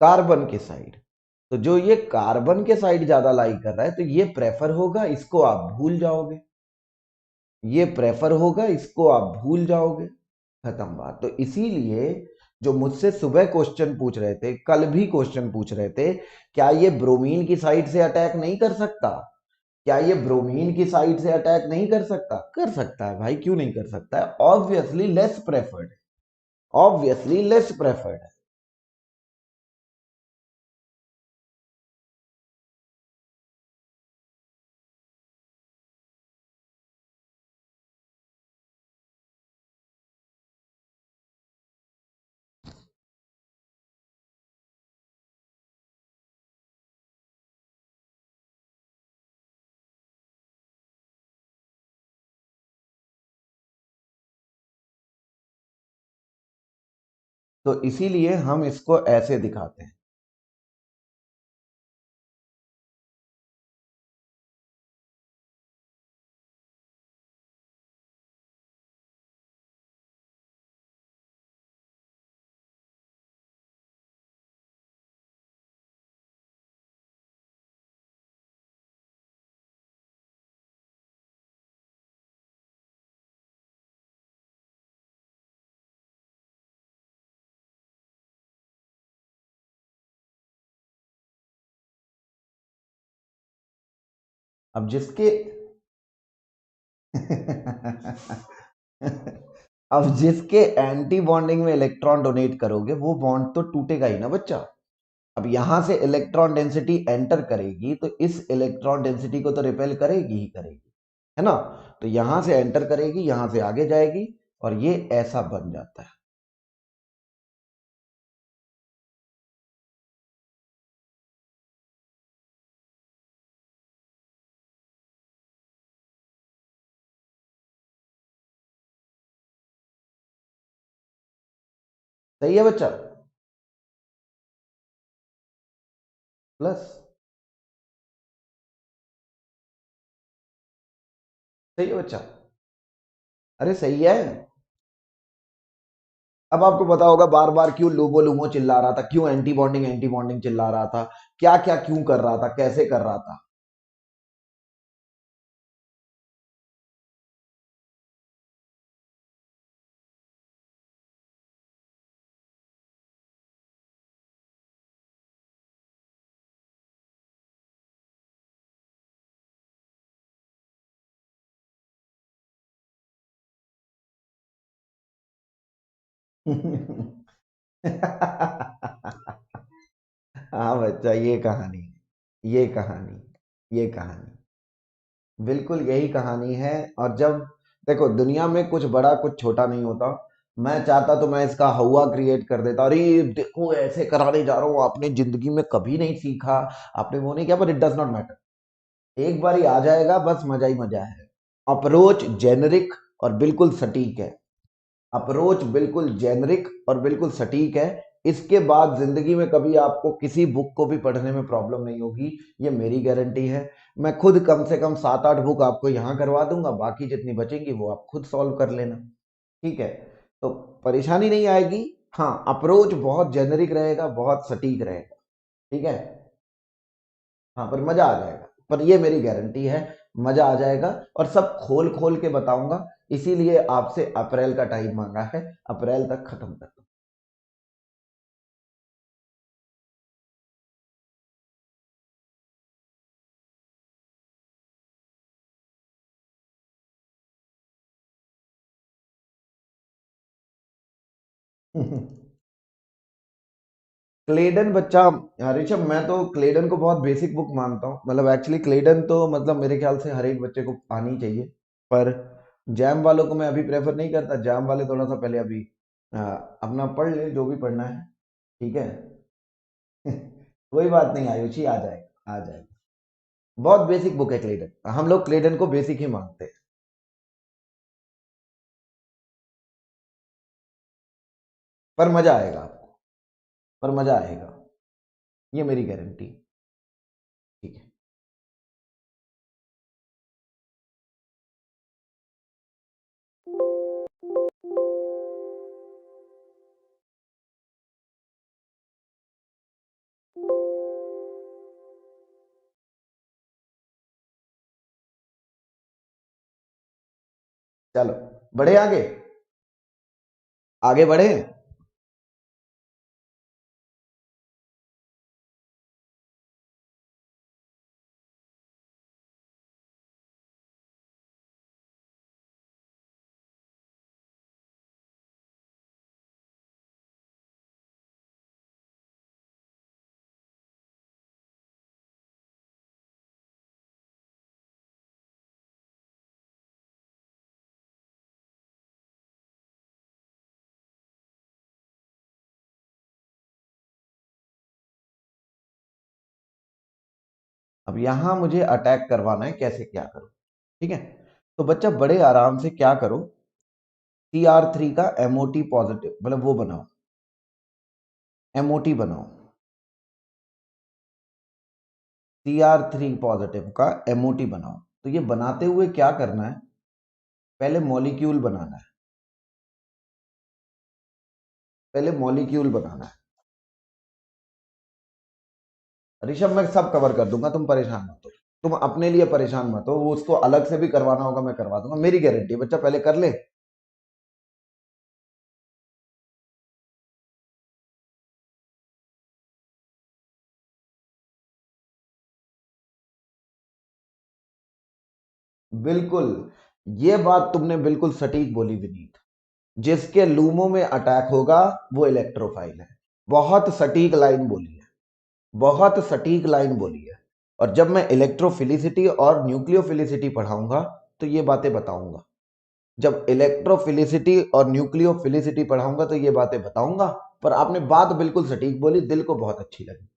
कार्बन के साइड। तो जो ये कार्बन के साइड ज्यादा लाई कर रहा है तो ये प्रेफर होगा, इसको आप भूल जाओगे। ये प्रेफर होगा, इसको आप भूल जाओगे। खत्म बात। तो इसीलिए जो मुझसे सुबह क्वेश्चन पूछ रहे थे, कल भी क्वेश्चन पूछ रहे थे, क्या ये ब्रोमीन की साइड से अटैक नहीं कर सकता, क्या ये ब्रोमीन की साइड से अटैक नहीं कर सकता? कर सकता है भाई, क्यों नहीं कर सकता है? Obviously less preferred, obviously less preferred है। तो इसीलिए हम इसको ऐसे दिखाते हैं। अब जिसके अब जिसके एंटी बॉन्डिंग में इलेक्ट्रॉन डोनेट करोगे वो बॉन्ड तो टूटेगा ही ना बच्चा। अब यहां से इलेक्ट्रॉन डेंसिटी एंटर करेगी तो इस इलेक्ट्रॉन डेंसिटी को तो रिपेल करेगी ही करेगी, है ना? तो यहां से एंटर करेगी, यहां से आगे जाएगी, और ये ऐसा बन जाता है। सही है बच्चा? प्लस। सही है बच्चा? अरे सही है। अब आपको पता होगा बार बार क्यों लूबो लूमो चिल्ला रहा था, क्यों एंटी बॉन्डिंग चिल्ला रहा था, क्या क्या क्यों कर रहा था, कैसे कर रहा था। हाँ बच्चा, ये कहानी, ये कहानी, ये कहानी बिल्कुल यही कहानी है। और जब देखो दुनिया में कुछ बड़ा कुछ छोटा नहीं होता। मैं चाहता तो मैं इसका हवा क्रिएट कर देता, अरे देखो ऐसे कराने जा रहा हूँ, आपने जिंदगी में कभी नहीं सीखा, आपने वो नहीं किया, पर इट डज नॉट मैटर। एक बार ही आ जाएगा, बस मजा ही मजा है। अप्रोच जेनरिक और बिल्कुल सटीक है। अप्रोच बिल्कुल जेनरिक और बिल्कुल सटीक है। इसके बाद जिंदगी में कभी आपको किसी बुक को भी पढ़ने में प्रॉब्लम नहीं होगी, ये मेरी गारंटी है। मैं खुद कम से कम 7-8 बुक आपको यहाँ करवा दूंगा, बाकी जितनी बचेंगी वो आप खुद सॉल्व कर लेना। ठीक है? तो परेशानी नहीं आएगी। हाँ, अप्रोच बहुत जेनरिक रहेगा, बहुत सटीक रहेगा। ठीक है? हाँ, पर मजा आ जाएगा, पर ये मेरी गारंटी है, मजा आ जाएगा। और सब खोल खोल के बताऊंगा। इसीलिए आपसे अप्रैल का टाइम मांगा है, अप्रैल तक खत्म कर दो। क्लेडन बच्चा, ऋषभ मैं तो क्लेडन को बहुत बेसिक बुक मानता हूँ। मतलब एक्चुअली क्लेडन तो मतलब मेरे ख्याल से हर एक बच्चे को आनी चाहिए। पर जैम वालों को मैं अभी प्रेफर नहीं करता। जैम वाले थोड़ा सा पहले अभी अपना पढ़ ले जो भी पढ़ना है, ठीक है। कोई बात नहीं आयुषी, आ जाएगा आ जाएगा। बहुत बेसिक बुक है क्लेडन, हम लोग क्लेडन को बेसिक ही मानते हैं। पर मजा आएगा आपको, पर मजा आएगा, ये मेरी गारंटी। ठीक है। चलो बढ़े आगे, आगे बढ़े। अब यहां मुझे अटैक करवाना है, कैसे क्या करूं? ठीक है। तो बच्चा बड़े आराम से क्या करो, CR3 का MOT पॉजिटिव मतलब वो बनाओ, MOT बनाओ। CR3 पॉजिटिव का MOT बनाओ। तो ये बनाते हुए क्या करना है, पहले मॉलिक्यूल बनाना है, पहले मॉलिक्यूल बनाना है। ऋषभ मैं सब कवर कर दूंगा, तुम परेशान मत हो। तुम अपने लिए परेशान मत हो, वो उसको अलग से भी करवाना होगा मैं करवा दूंगा, मेरी गारंटी है। बच्चा पहले कर ले। बिल्कुल, ये बात तुमने बिल्कुल सटीक बोली विनीत। जिसके लूमों में अटैक होगा वो इलेक्ट्रोफाइल है। बहुत सटीक लाइन बोली है, बहुत सटीक लाइन बोली है। और जब मैं इलेक्ट्रोफिलिसिटी और न्यूक्लियोफिलिसिटी पढ़ाऊंगा तो ये बातें बताऊंगा। जब इलेक्ट्रोफिलिसिटी और न्यूक्लियोफिलिसिटी पढ़ाऊंगा तो ये बातें बताऊंगा। पर आपने बात बिल्कुल सटीक बोली, दिल को बहुत अच्छी लगी।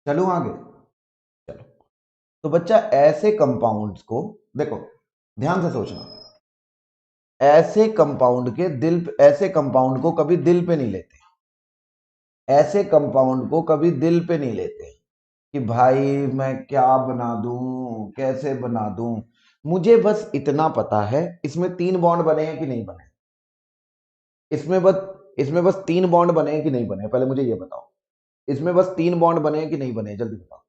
चलूं आगे? चलो। तो बच्चा ऐसे कंपाउंड्स को देखो, ध्यान से सोचना। ऐसे कंपाउंड को कभी दिल पे नहीं लेते। ऐसे कंपाउंड को कभी दिल पे नहीं लेते कि भाई मैं क्या बना दूं, कैसे बना दूं। मुझे बस इतना पता है, इसमें 3 बॉन्ड बने हैं कि नहीं बने। इसमें बस 3 बॉन्ड बने हैं कि नहीं बने, पहले मुझे ये बताओ। इसमें बस 3 बॉन्ड बने हैं कि नहीं बने, जल्दी बताओ।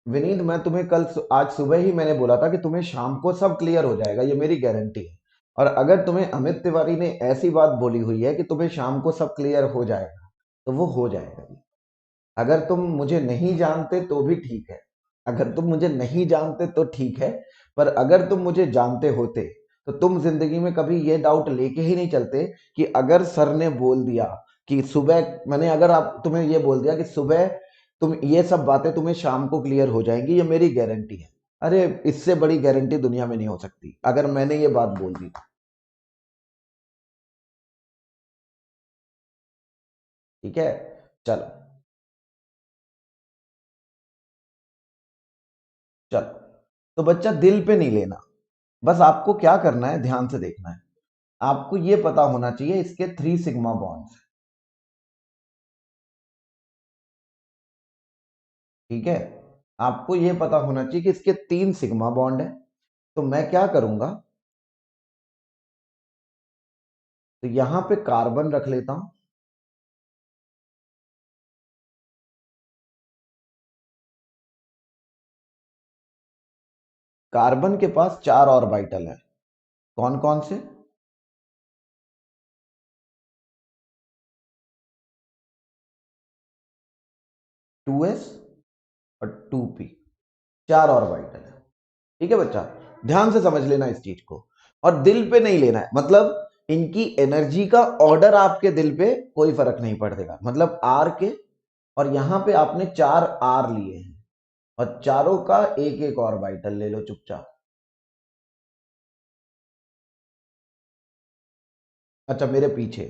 विनीत मैं तुम्हें आज सुबह ही मैंने बोला था कि तुम्हें शाम को सब क्लियर हो जाएगा, ये मेरी गारंटी है। और अगर तुम्हें अमित तिवारी ने ऐसी बात बोली हुई है कि तुम्हें शाम को सब क्लियर हो जाएगा, तो वो हो जाएगा। अगर तुम मुझे नहीं जानते तो भी ठीक है, अगर तुम मुझे नहीं जानते तो ठीक है। पर अगर तुम मुझे जानते होते तो तुम जिंदगी में कभी ये डाउट लेके ही नहीं चलते कि अगर सर ने बोल दिया कि सुबह, मैंने अगर आप तुम्हें ये बोल दिया कि सुबह तुम ये सब बातें तुम्हें शाम को क्लियर हो जाएंगी, ये मेरी गारंटी है। अरे इससे बड़ी गारंटी दुनिया में नहीं हो सकती अगर मैंने ये बात बोल दी तो। ठीक है। चलो, चलो। तो बच्चा दिल पे नहीं लेना, बस आपको क्या करना है, ध्यान से देखना है। आपको यह पता होना चाहिए इसके 3 सिग्मा बॉन्ड्स। ठीक है। आपको यह पता होना चाहिए कि इसके 3 सिग्मा बॉन्ड है। तो मैं क्या करूंगा, तो यहां पे कार्बन रख लेता हूं। कार्बन के पास 4 ऑर्बिटल है, कौन कौन से? 2s और 2p, 4 ऑर्बिटल है। ठीक है बच्चा, ध्यान से समझ लेना इस चीज को, और दिल पे नहीं लेना है। मतलब इनकी एनर्जी का ऑर्डर आपके दिल पे कोई फर्क नहीं पड़ेगा। मतलब आर के, और यहां पे आपने 4 आर लिए हैं, और चारों का एक एक ऑर्बिटल ले लो चुपचाप। अच्छा, मेरे पीछे।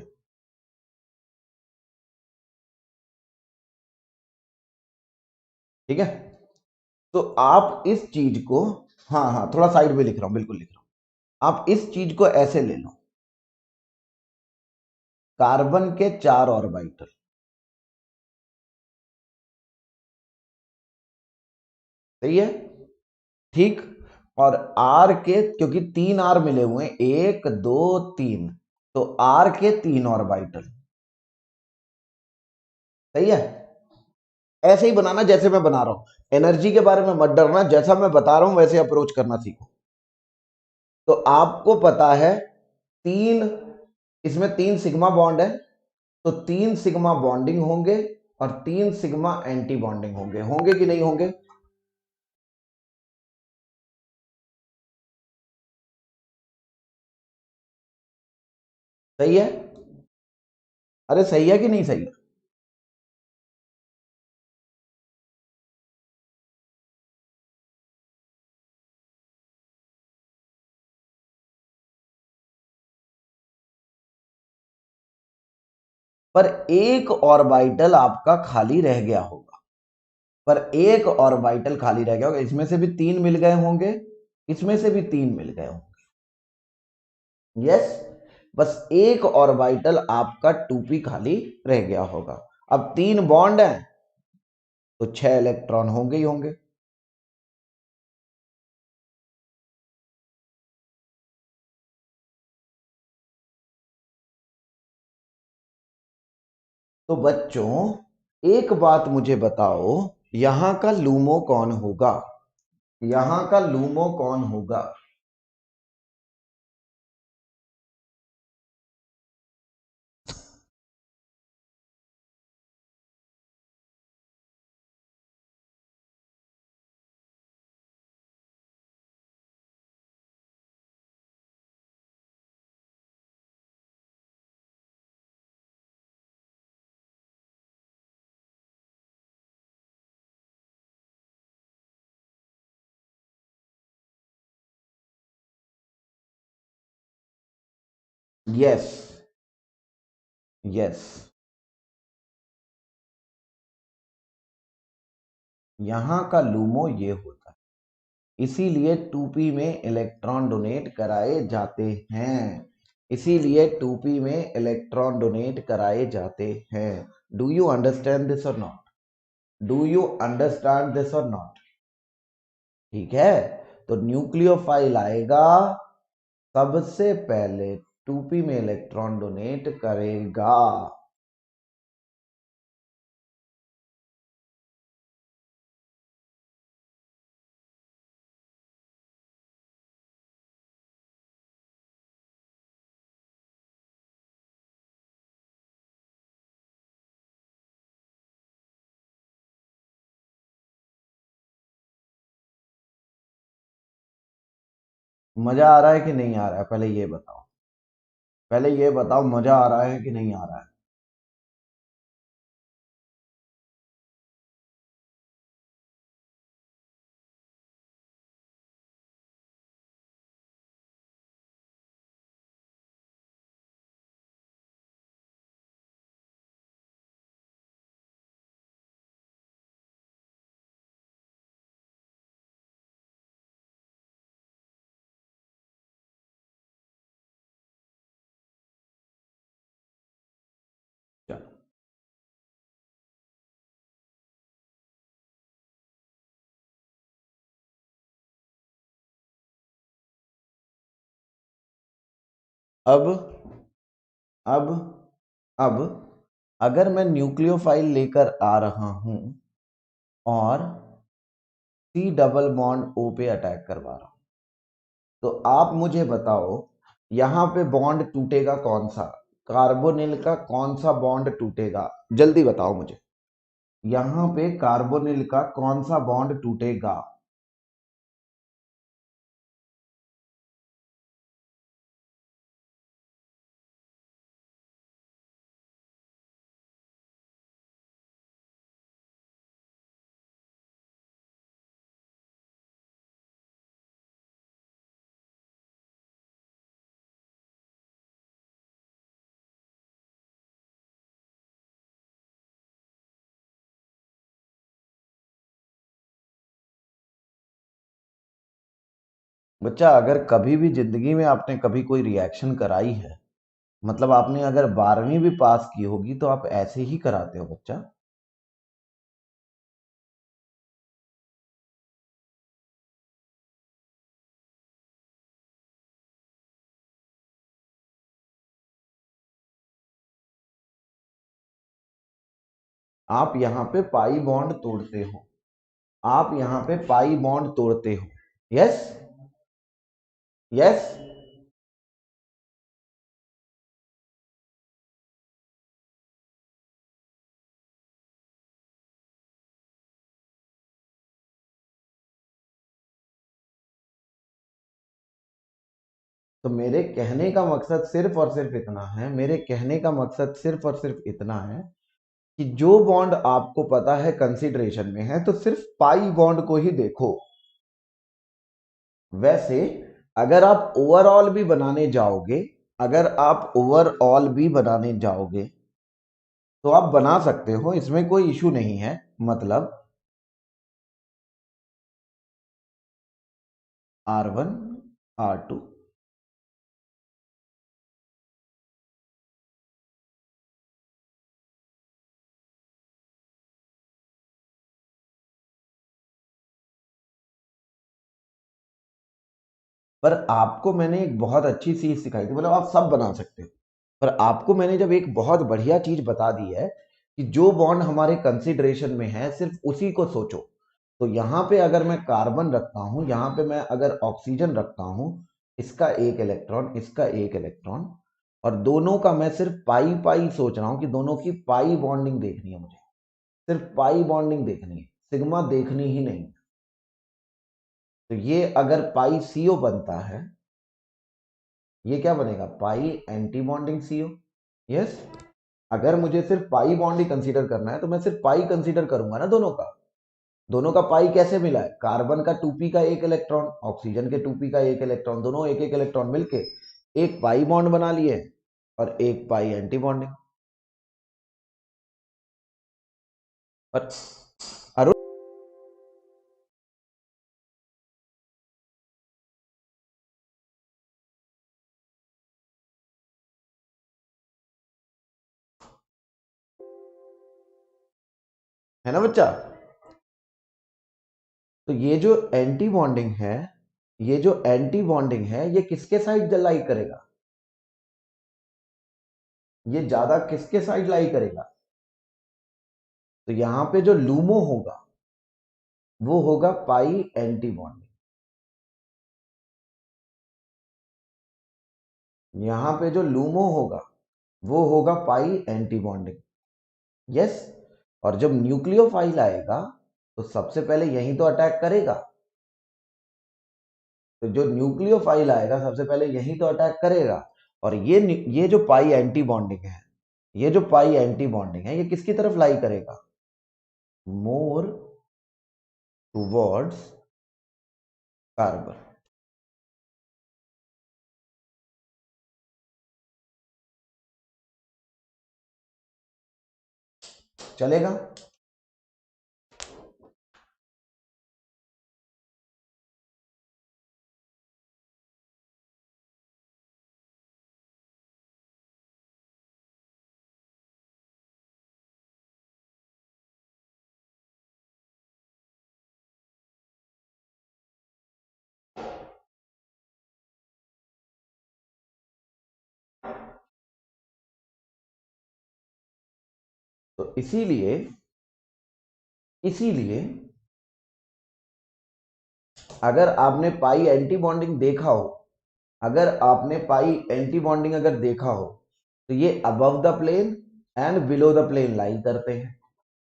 ठीक है, तो आप इस चीज को, हाँ हाँ थोड़ा साइड में लिख रहा हूं, बिल्कुल लिख रहा हूं। आप इस चीज को ऐसे ले लो, कार्बन के 4 ऑर्बिटल, सही है? ठीक। और आर के, क्योंकि 3 आर मिले हुए हैं, 1 2 3, तो आर के 3 ऑर्बिटल, सही है? ऐसे ही बनाना जैसे मैं बना रहा हूं, एनर्जी के बारे में मत डरना, जैसा मैं बता रहा हूं वैसे अप्रोच करना सीखो। तो आपको पता है, तीन, इसमें 3 सिग्मा बॉन्ड है, तो 3 सिग्मा बॉन्डिंग होंगे और 3 सिग्मा एंटी बॉन्डिंग होंगे, होंगे कि नहीं होंगे? सही है? अरे सही है कि नहीं सही है? पर एक ऑर्बिटल आपका खाली रह गया होगा, पर एक ऑर्बिटल खाली रह गया होगा, इसमें से भी 3 मिल गए होंगे, इसमें से भी 3 मिल गए होंगे। यस, बस एक ऑर्बिटल आपका 2p खाली रह गया होगा। अब 3 बॉन्ड हैं, तो 6 इलेक्ट्रॉन होंगे ही होंगे। तो बच्चों, एक बात मुझे बताओ, यहां का लूमो कौन होगा? यहां का लूमो कौन होगा? यस, यस, यहां का लूमो ये होता है, इसीलिए 2p में इलेक्ट्रॉन डोनेट कराए जाते हैं, इसीलिए 2p में इलेक्ट्रॉन डोनेट कराए जाते हैं। डू यू अंडरस्टैंड दिस और not? Do you understand this और नॉट? ठीक है, तो न्यूक्लियोफाइल आएगा, सबसे पहले 2p में इलेक्ट्रॉन डोनेट करेगा। मजा आ रहा है कि नहीं आ रहा है, पहले ये बताओ, पहले ये बताओ मजा आ रहा है कि नहीं आ रहा है? चलो, अब अब अब अगर मैं न्यूक्लियोफाइल लेकर आ रहा हूं, और सी डबल बॉन्ड ओ पे अटैक करवा रहा हूं, तो आप मुझे बताओ यहां पे बॉन्ड टूटेगा कौन सा, कार्बोनिल का कौन सा बॉन्ड टूटेगा, जल्दी बताओ मुझे। यहां पे कार्बोनिल का कौन सा बॉन्ड टूटेगा? बच्चा, अगर कभी भी जिंदगी में आपने कभी कोई रिएक्शन कराई है, मतलब आपने अगर 12वीं भी पास की होगी, तो आप ऐसे ही कराते हो बच्चा। आप यहाँ पे पाई बॉन्ड तोड़ते हो, आप यहाँ पे पाई बॉन्ड तोड़ते हो। Yes, yes. तो मेरे कहने का मकसद सिर्फ और सिर्फ इतना है, मेरे कहने का मकसद सिर्फ और सिर्फ इतना है कि जो बॉन्ड आपको पता है कंसीडरेशन में है, तो सिर्फ पाई बॉन्ड को ही देखो। वैसे अगर आप ओवरऑल भी बनाने जाओगे, अगर आप ओवरऑल भी बनाने जाओगे तो आप बना सकते हो, इसमें कोई इशू नहीं है। मतलब R1 R2, पर आपको मैंने एक बहुत अच्छी चीज सिखाई थी, मतलब आप सब बना सकते हो, पर आपको मैंने जब एक बहुत बढ़िया चीज बता दी है कि जो बॉन्ड हमारे कंसिडरेशन में है सिर्फ उसी को सोचो। तो यहाँ पे अगर मैं कार्बन रखता हूँ, यहाँ पे मैं अगर ऑक्सीजन रखता हूँ, इसका एक इलेक्ट्रॉन, इसका एक इलेक्ट्रॉन, और दोनों का मैं सिर्फ पाई पाई सोच रहा हूँ कि दोनों की पाई बॉन्डिंग देखनी है मुझे, सिर्फ पाई बॉन्डिंग देखनी है, सिग्मा देखनी ही नहीं। तो ये अगर पाई सीओ बनता है, ये क्या बनेगा, पाई एंटी बॉन्डिंग सीओ। यस। अगर मुझे सिर्फ पाई बॉन्ड ही कंसीडर करना है, तो मैं सिर्फ पाई कंसीडर करूंगा ना दोनों का। दोनों का पाई कैसे मिला है, कार्बन का 2p का एक इलेक्ट्रॉन, ऑक्सीजन के 2p का एक इलेक्ट्रॉन, दोनों एक एक इलेक्ट्रॉन मिलके एक पाई बॉन्ड बना लिए और एक पाई एंटी बॉन्डिंग। और अरुण, है ना बच्चा? तो ये जो एंटी बॉन्डिंग है, ये जो एंटी बॉन्डिंग है, ये किसके साइड लाई करेगा, ये ज्यादा किसके साइड लाई करेगा? तो यहां पे जो लूमो होगा वो होगा पाई एंटी बॉन्डिंग, यहां पे जो लूमो होगा वो होगा पाई एंटी बॉन्डिंग। यस। और जब न्यूक्लियोफाइल आएगा तो सबसे पहले यही तो अटैक करेगा, तो जो न्यूक्लियोफाइल आएगा सबसे पहले यही तो अटैक करेगा। और ये जो पाई एंटी बॉन्डिंग है, ये जो पाई एंटी बॉन्डिंग है, ये किसकी तरफ लाई करेगा, मोर टुवर्ड्स कार्बन। चलेगा? तो इसीलिए इसीलिए अगर आपने पाई एंटी बॉन्डिंग देखा हो, अगर आपने पाई एंटी बॉन्डिंग अगर देखा हो, तो ये above the plane and below the plane lie करते हैं,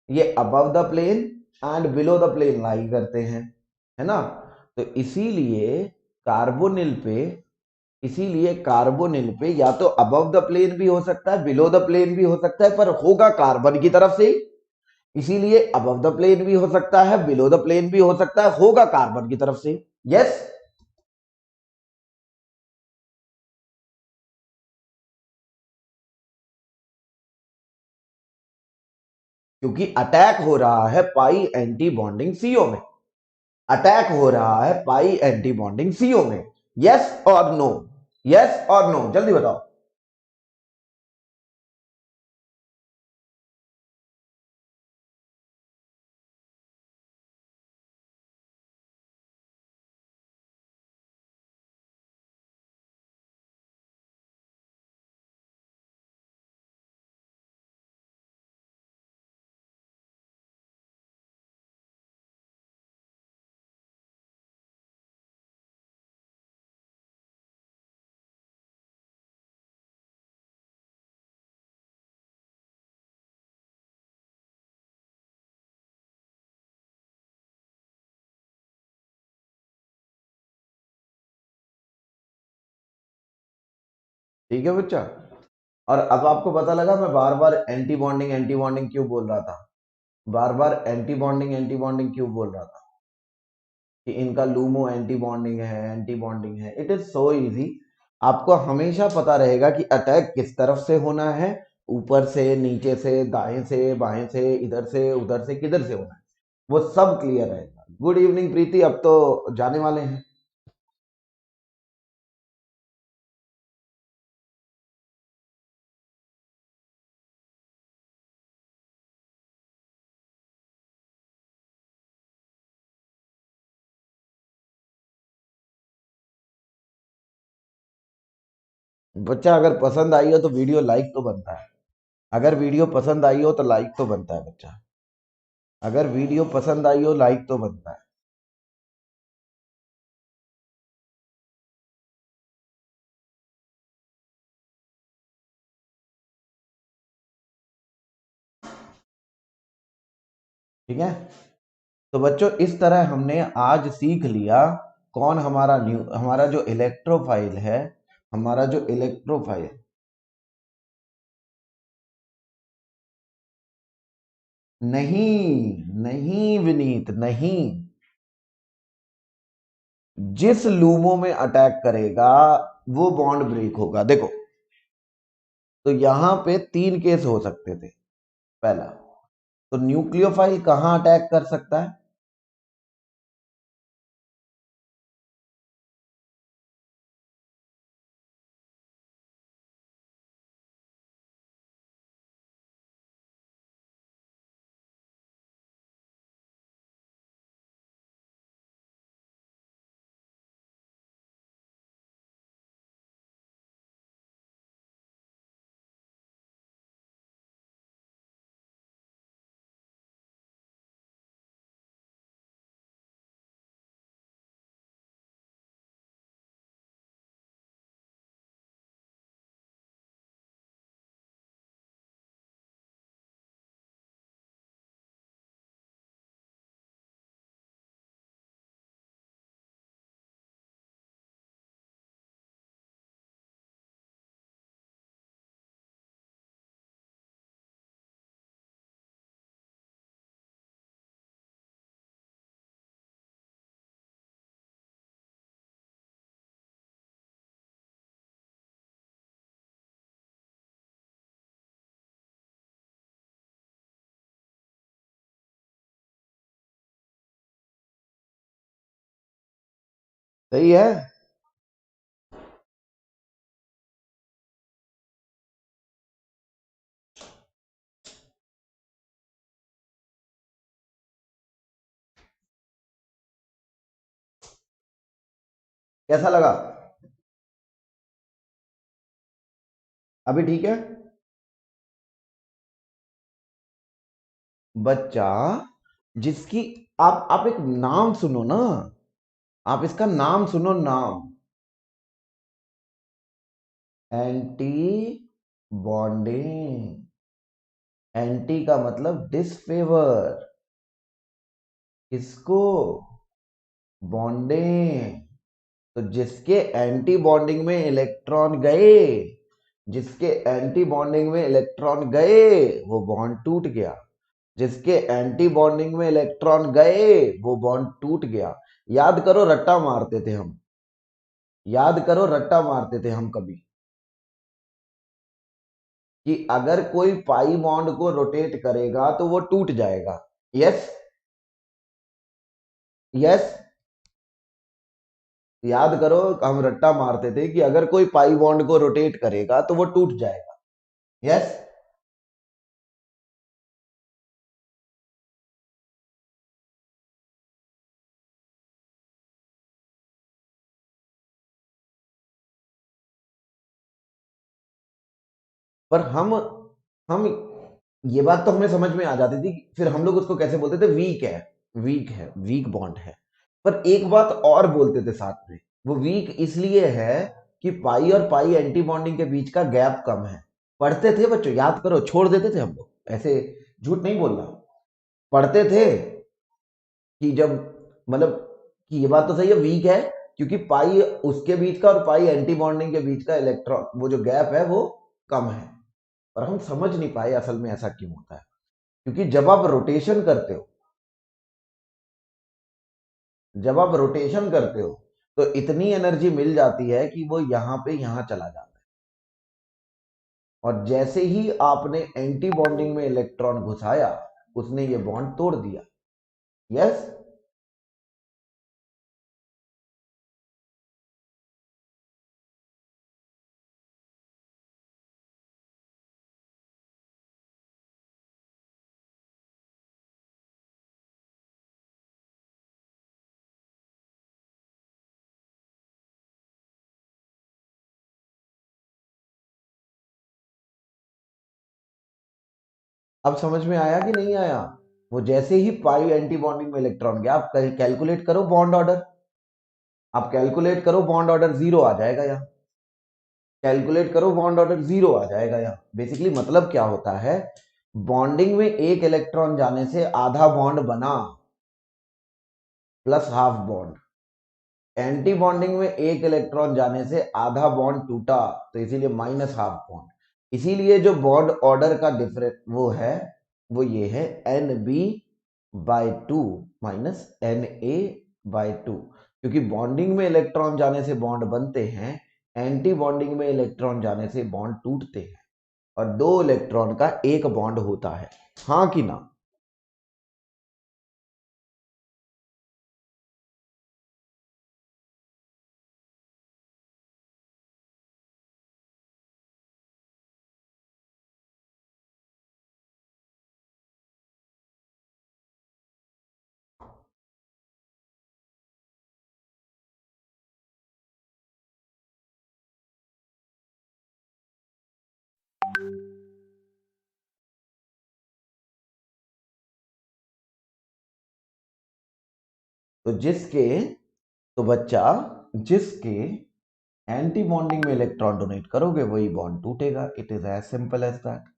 ये above the plane and below the plane lie करते हैं, है ना। तो इसीलिए कार्बोनिल पे या तो अबव द प्लेन भी हो सकता है, बिलो द प्लेन भी हो सकता है, पर होगा कार्बन की तरफ से ही। इसीलिए अबव द प्लेन भी हो सकता है, बिलो द प्लेन भी हो सकता है, होगा कार्बन की तरफ से। यस। क्योंकि अटैक हो रहा है पाई एंटी बॉन्डिंग सीओ में, अटैक हो रहा है पाई एंटी बॉन्डिंग सीओ में। यस और नो, यस और नो, जल्दी बताओ। ठीक है बच्चा। और अब आपको पता लगा मैं बार बार एंटी बॉन्डिंग क्यों बोल रहा था, बार बार एंटी बॉन्डिंग क्यों बोल रहा था, कि इनका लूमो एंटी बॉन्डिंग है। It is so easy. आपको हमेशा पता रहेगा कि अटैक किस तरफ से होना है, ऊपर से, नीचे से, दाएं से, बाएं से, इधर से, उधर से, किधर से होना है, वो सब क्लियर रहेगा। गुड इवनिंग प्रीति, अब तो जाने वाले हैं। बच्चा अगर पसंद आई हो तो वीडियो लाइक तो बनता है, अगर वीडियो पसंद आई हो तो लाइक तो बनता है बच्चा, अगर वीडियो पसंद आई हो लाइक तो बनता है। ठीक है। तो बच्चों इस तरह हमने आज सीख लिया कौन हमारा जो इलेक्ट्रोफाइल है, हमारा जो इलेक्ट्रोफाइल। नहीं नहीं विनीत, नहीं। जिस लूमो में अटैक करेगा वो बॉन्ड ब्रेक होगा। देखो, तो यहां पे तीन केस हो सकते थे। पहला, तो न्यूक्लियोफाइल कहां अटैक कर सकता है? सही है। कैसा लगा? अभी ठीक है बच्चा? जिसकी आप एक नाम सुनो ना, आप इसका नाम सुनो, नाम, एंटी बॉन्डिंग। एंटी का मतलब डिसफेवर, किसको? बॉन्डिंग। तो जिसके एंटी बॉन्डिंग में इलेक्ट्रॉन गए, जिसके एंटी बॉन्डिंग में इलेक्ट्रॉन गए वो बॉन्ड टूट गया, जिसके एंटी बॉन्डिंग में इलेक्ट्रॉन गए वो बॉन्ड टूट गया। याद करो रट्टा मारते थे हम, याद करो रट्टा मारते थे हम कभी, कि अगर कोई पाई बॉन्ड को रोटेट करेगा तो वो टूट जाएगा। Yes, yes. याद करो, हम रट्टा मारते थे कि अगर कोई पाई बॉन्ड को रोटेट करेगा तो वो टूट जाएगा। यस। पर हम ये बात तो हमें समझ में आ जाती थी, फिर हम लोग उसको कैसे बोलते थे, वीक है, वीक है, वीक बॉन्ड है। पर एक बात और बोलते थे साथ में, वो वीक इसलिए है कि पाई और पाई एंटी बॉन्डिंग के बीच का गैप कम है। पढ़ते थे बच्चों, याद करो, छोड़ देते थे हम लोग, ऐसे झूठ नहीं बोलना। पढ़ते थे कि जब, मतलब कि ये बात तो सही है, वीक है क्योंकि पाई उसके बीच का और पाई एंटी बॉन्डिंग के बीच का इलेक्ट्रॉन, वो जो गैप है वो कम है। और हम समझ नहीं पाए असल में ऐसा क्यों होता है, क्योंकि जब आप रोटेशन करते हो, जब आप रोटेशन करते हो तो इतनी एनर्जी मिल जाती है कि वो यहां पे यहां चला जाता है। और जैसे ही आपने एंटी बॉन्डिंग में इलेक्ट्रॉन घुसाया, उसने ये बॉन्ड तोड़ दिया। यस। अब समझ में आया कि नहीं आया? वो जैसे ही पाई एंटी बॉन्डिंग में इलेक्ट्रॉन गया, आप कैलकुलेट करो बॉन्ड ऑर्डर, आप कैलकुलेट करो बॉन्ड ऑर्डर, जीरो आ जाएगा यहाँ। कैलकुलेट करो बॉन्ड ऑर्डर, जीरो आ जाएगा यहाँ। बेसिकली मतलब क्या होता है, बॉन्डिंग में एक इलेक्ट्रॉन जाने से आधा बॉन्ड बना, plus half bond. Anti bonding में एक इलेक्ट्रॉन जाने से आधा बॉन्ड टूटा, तो इसीलिए माइनस हाफ बॉन्ड। इसीलिए जो बॉन्ड ऑर्डर का डिफरेंस वो है, वो ये है Nb/2 माइनस Na/2। क्योंकि बॉन्डिंग में इलेक्ट्रॉन जाने से बॉन्ड बनते हैं, एंटी बॉन्डिंग में इलेक्ट्रॉन जाने से बॉन्ड टूटते हैं, और दो इलेक्ट्रॉन का एक बॉन्ड होता है। हाँ कि ना? तो जिसके, तो बच्चा, जिसके एंटी बॉन्डिंग में इलेक्ट्रॉन डोनेट करोगे वही बॉन्ड टूटेगा। It is as simple as that.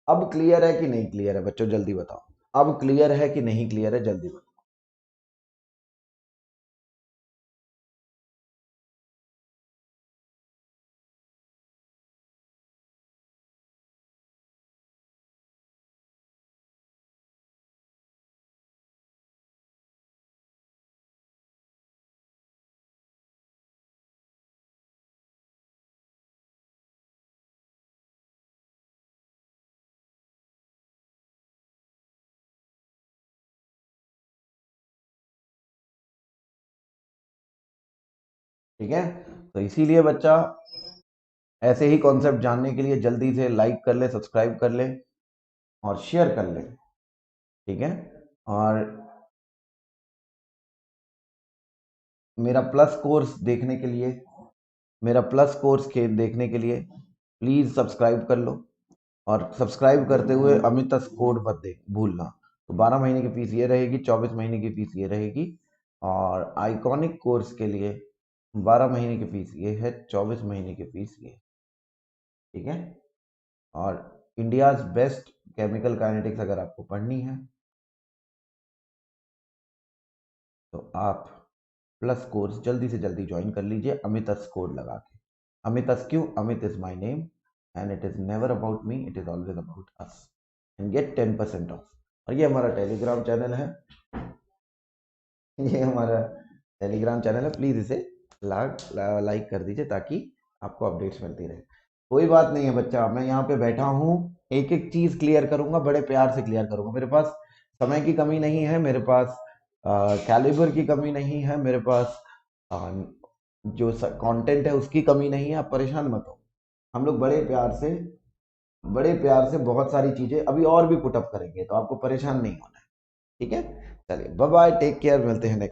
अब क्लियर है कि नहीं क्लियर है बच्चों, जल्दी बताओ। अब क्लियर है कि नहीं क्लियर है, जल्दी बताओ। ठीक है, तो इसीलिए बच्चा, ऐसे ही कॉन्सेप्ट जानने के लिए जल्दी से लाइक कर ले, सब्सक्राइब कर ले और शेयर कर ले। ठीक है। और मेरा प्लस कोर्स देखने के लिए, मेरा प्लस कोर्स के देखने के लिए प्लीज सब्सक्राइब कर लो। और सब्सक्राइब करते हुए अमित कोड मत दे भूलना। तो 12 महीने की फीस ये रहेगी, 24 महीने की फीस ये रहेगी। और आइकॉनिक कोर्स के लिए 12 महीने की फीस ये है, 24 महीने की फीस ये, ठीक है। और इंडियाज बेस्ट केमिकल काइनेटिक्स अगर आपको पढ़नी है तो आप प्लस कोर्स जल्दी से जल्दी ज्वाइन कर लीजिए अमितस कोड लगा के। अमितस क्यों? Amit is my name and it is never about me, it is always about us, and get 10% off. और ये हमारा टेलीग्राम चैनल है, ये हमारा टेलीग्राम चैनल है, प्लीज इसे लाइक कर दीजिए ताकि आपको अपडेट्स मिलती रहे। कोई बात नहीं है बच्चा, मैं यहाँ पे बैठा हूँ, एक एक चीज क्लियर करूंगा, बड़े प्यार से क्लियर करूंगा। मेरे पास समय की कमी नहीं है, मेरे पास कैलिबर की कमी नहीं है, मेरे पास जो कंटेंट है उसकी कमी नहीं है। आप परेशान मत हो, हम लोग बड़े प्यार से बहुत सारी चीजें अभी और भी पुटअप करेंगे, तो आपको परेशान नहीं होना है, ठीक है। चलिए बाय बाय, टेक केयर, मिलते हैं next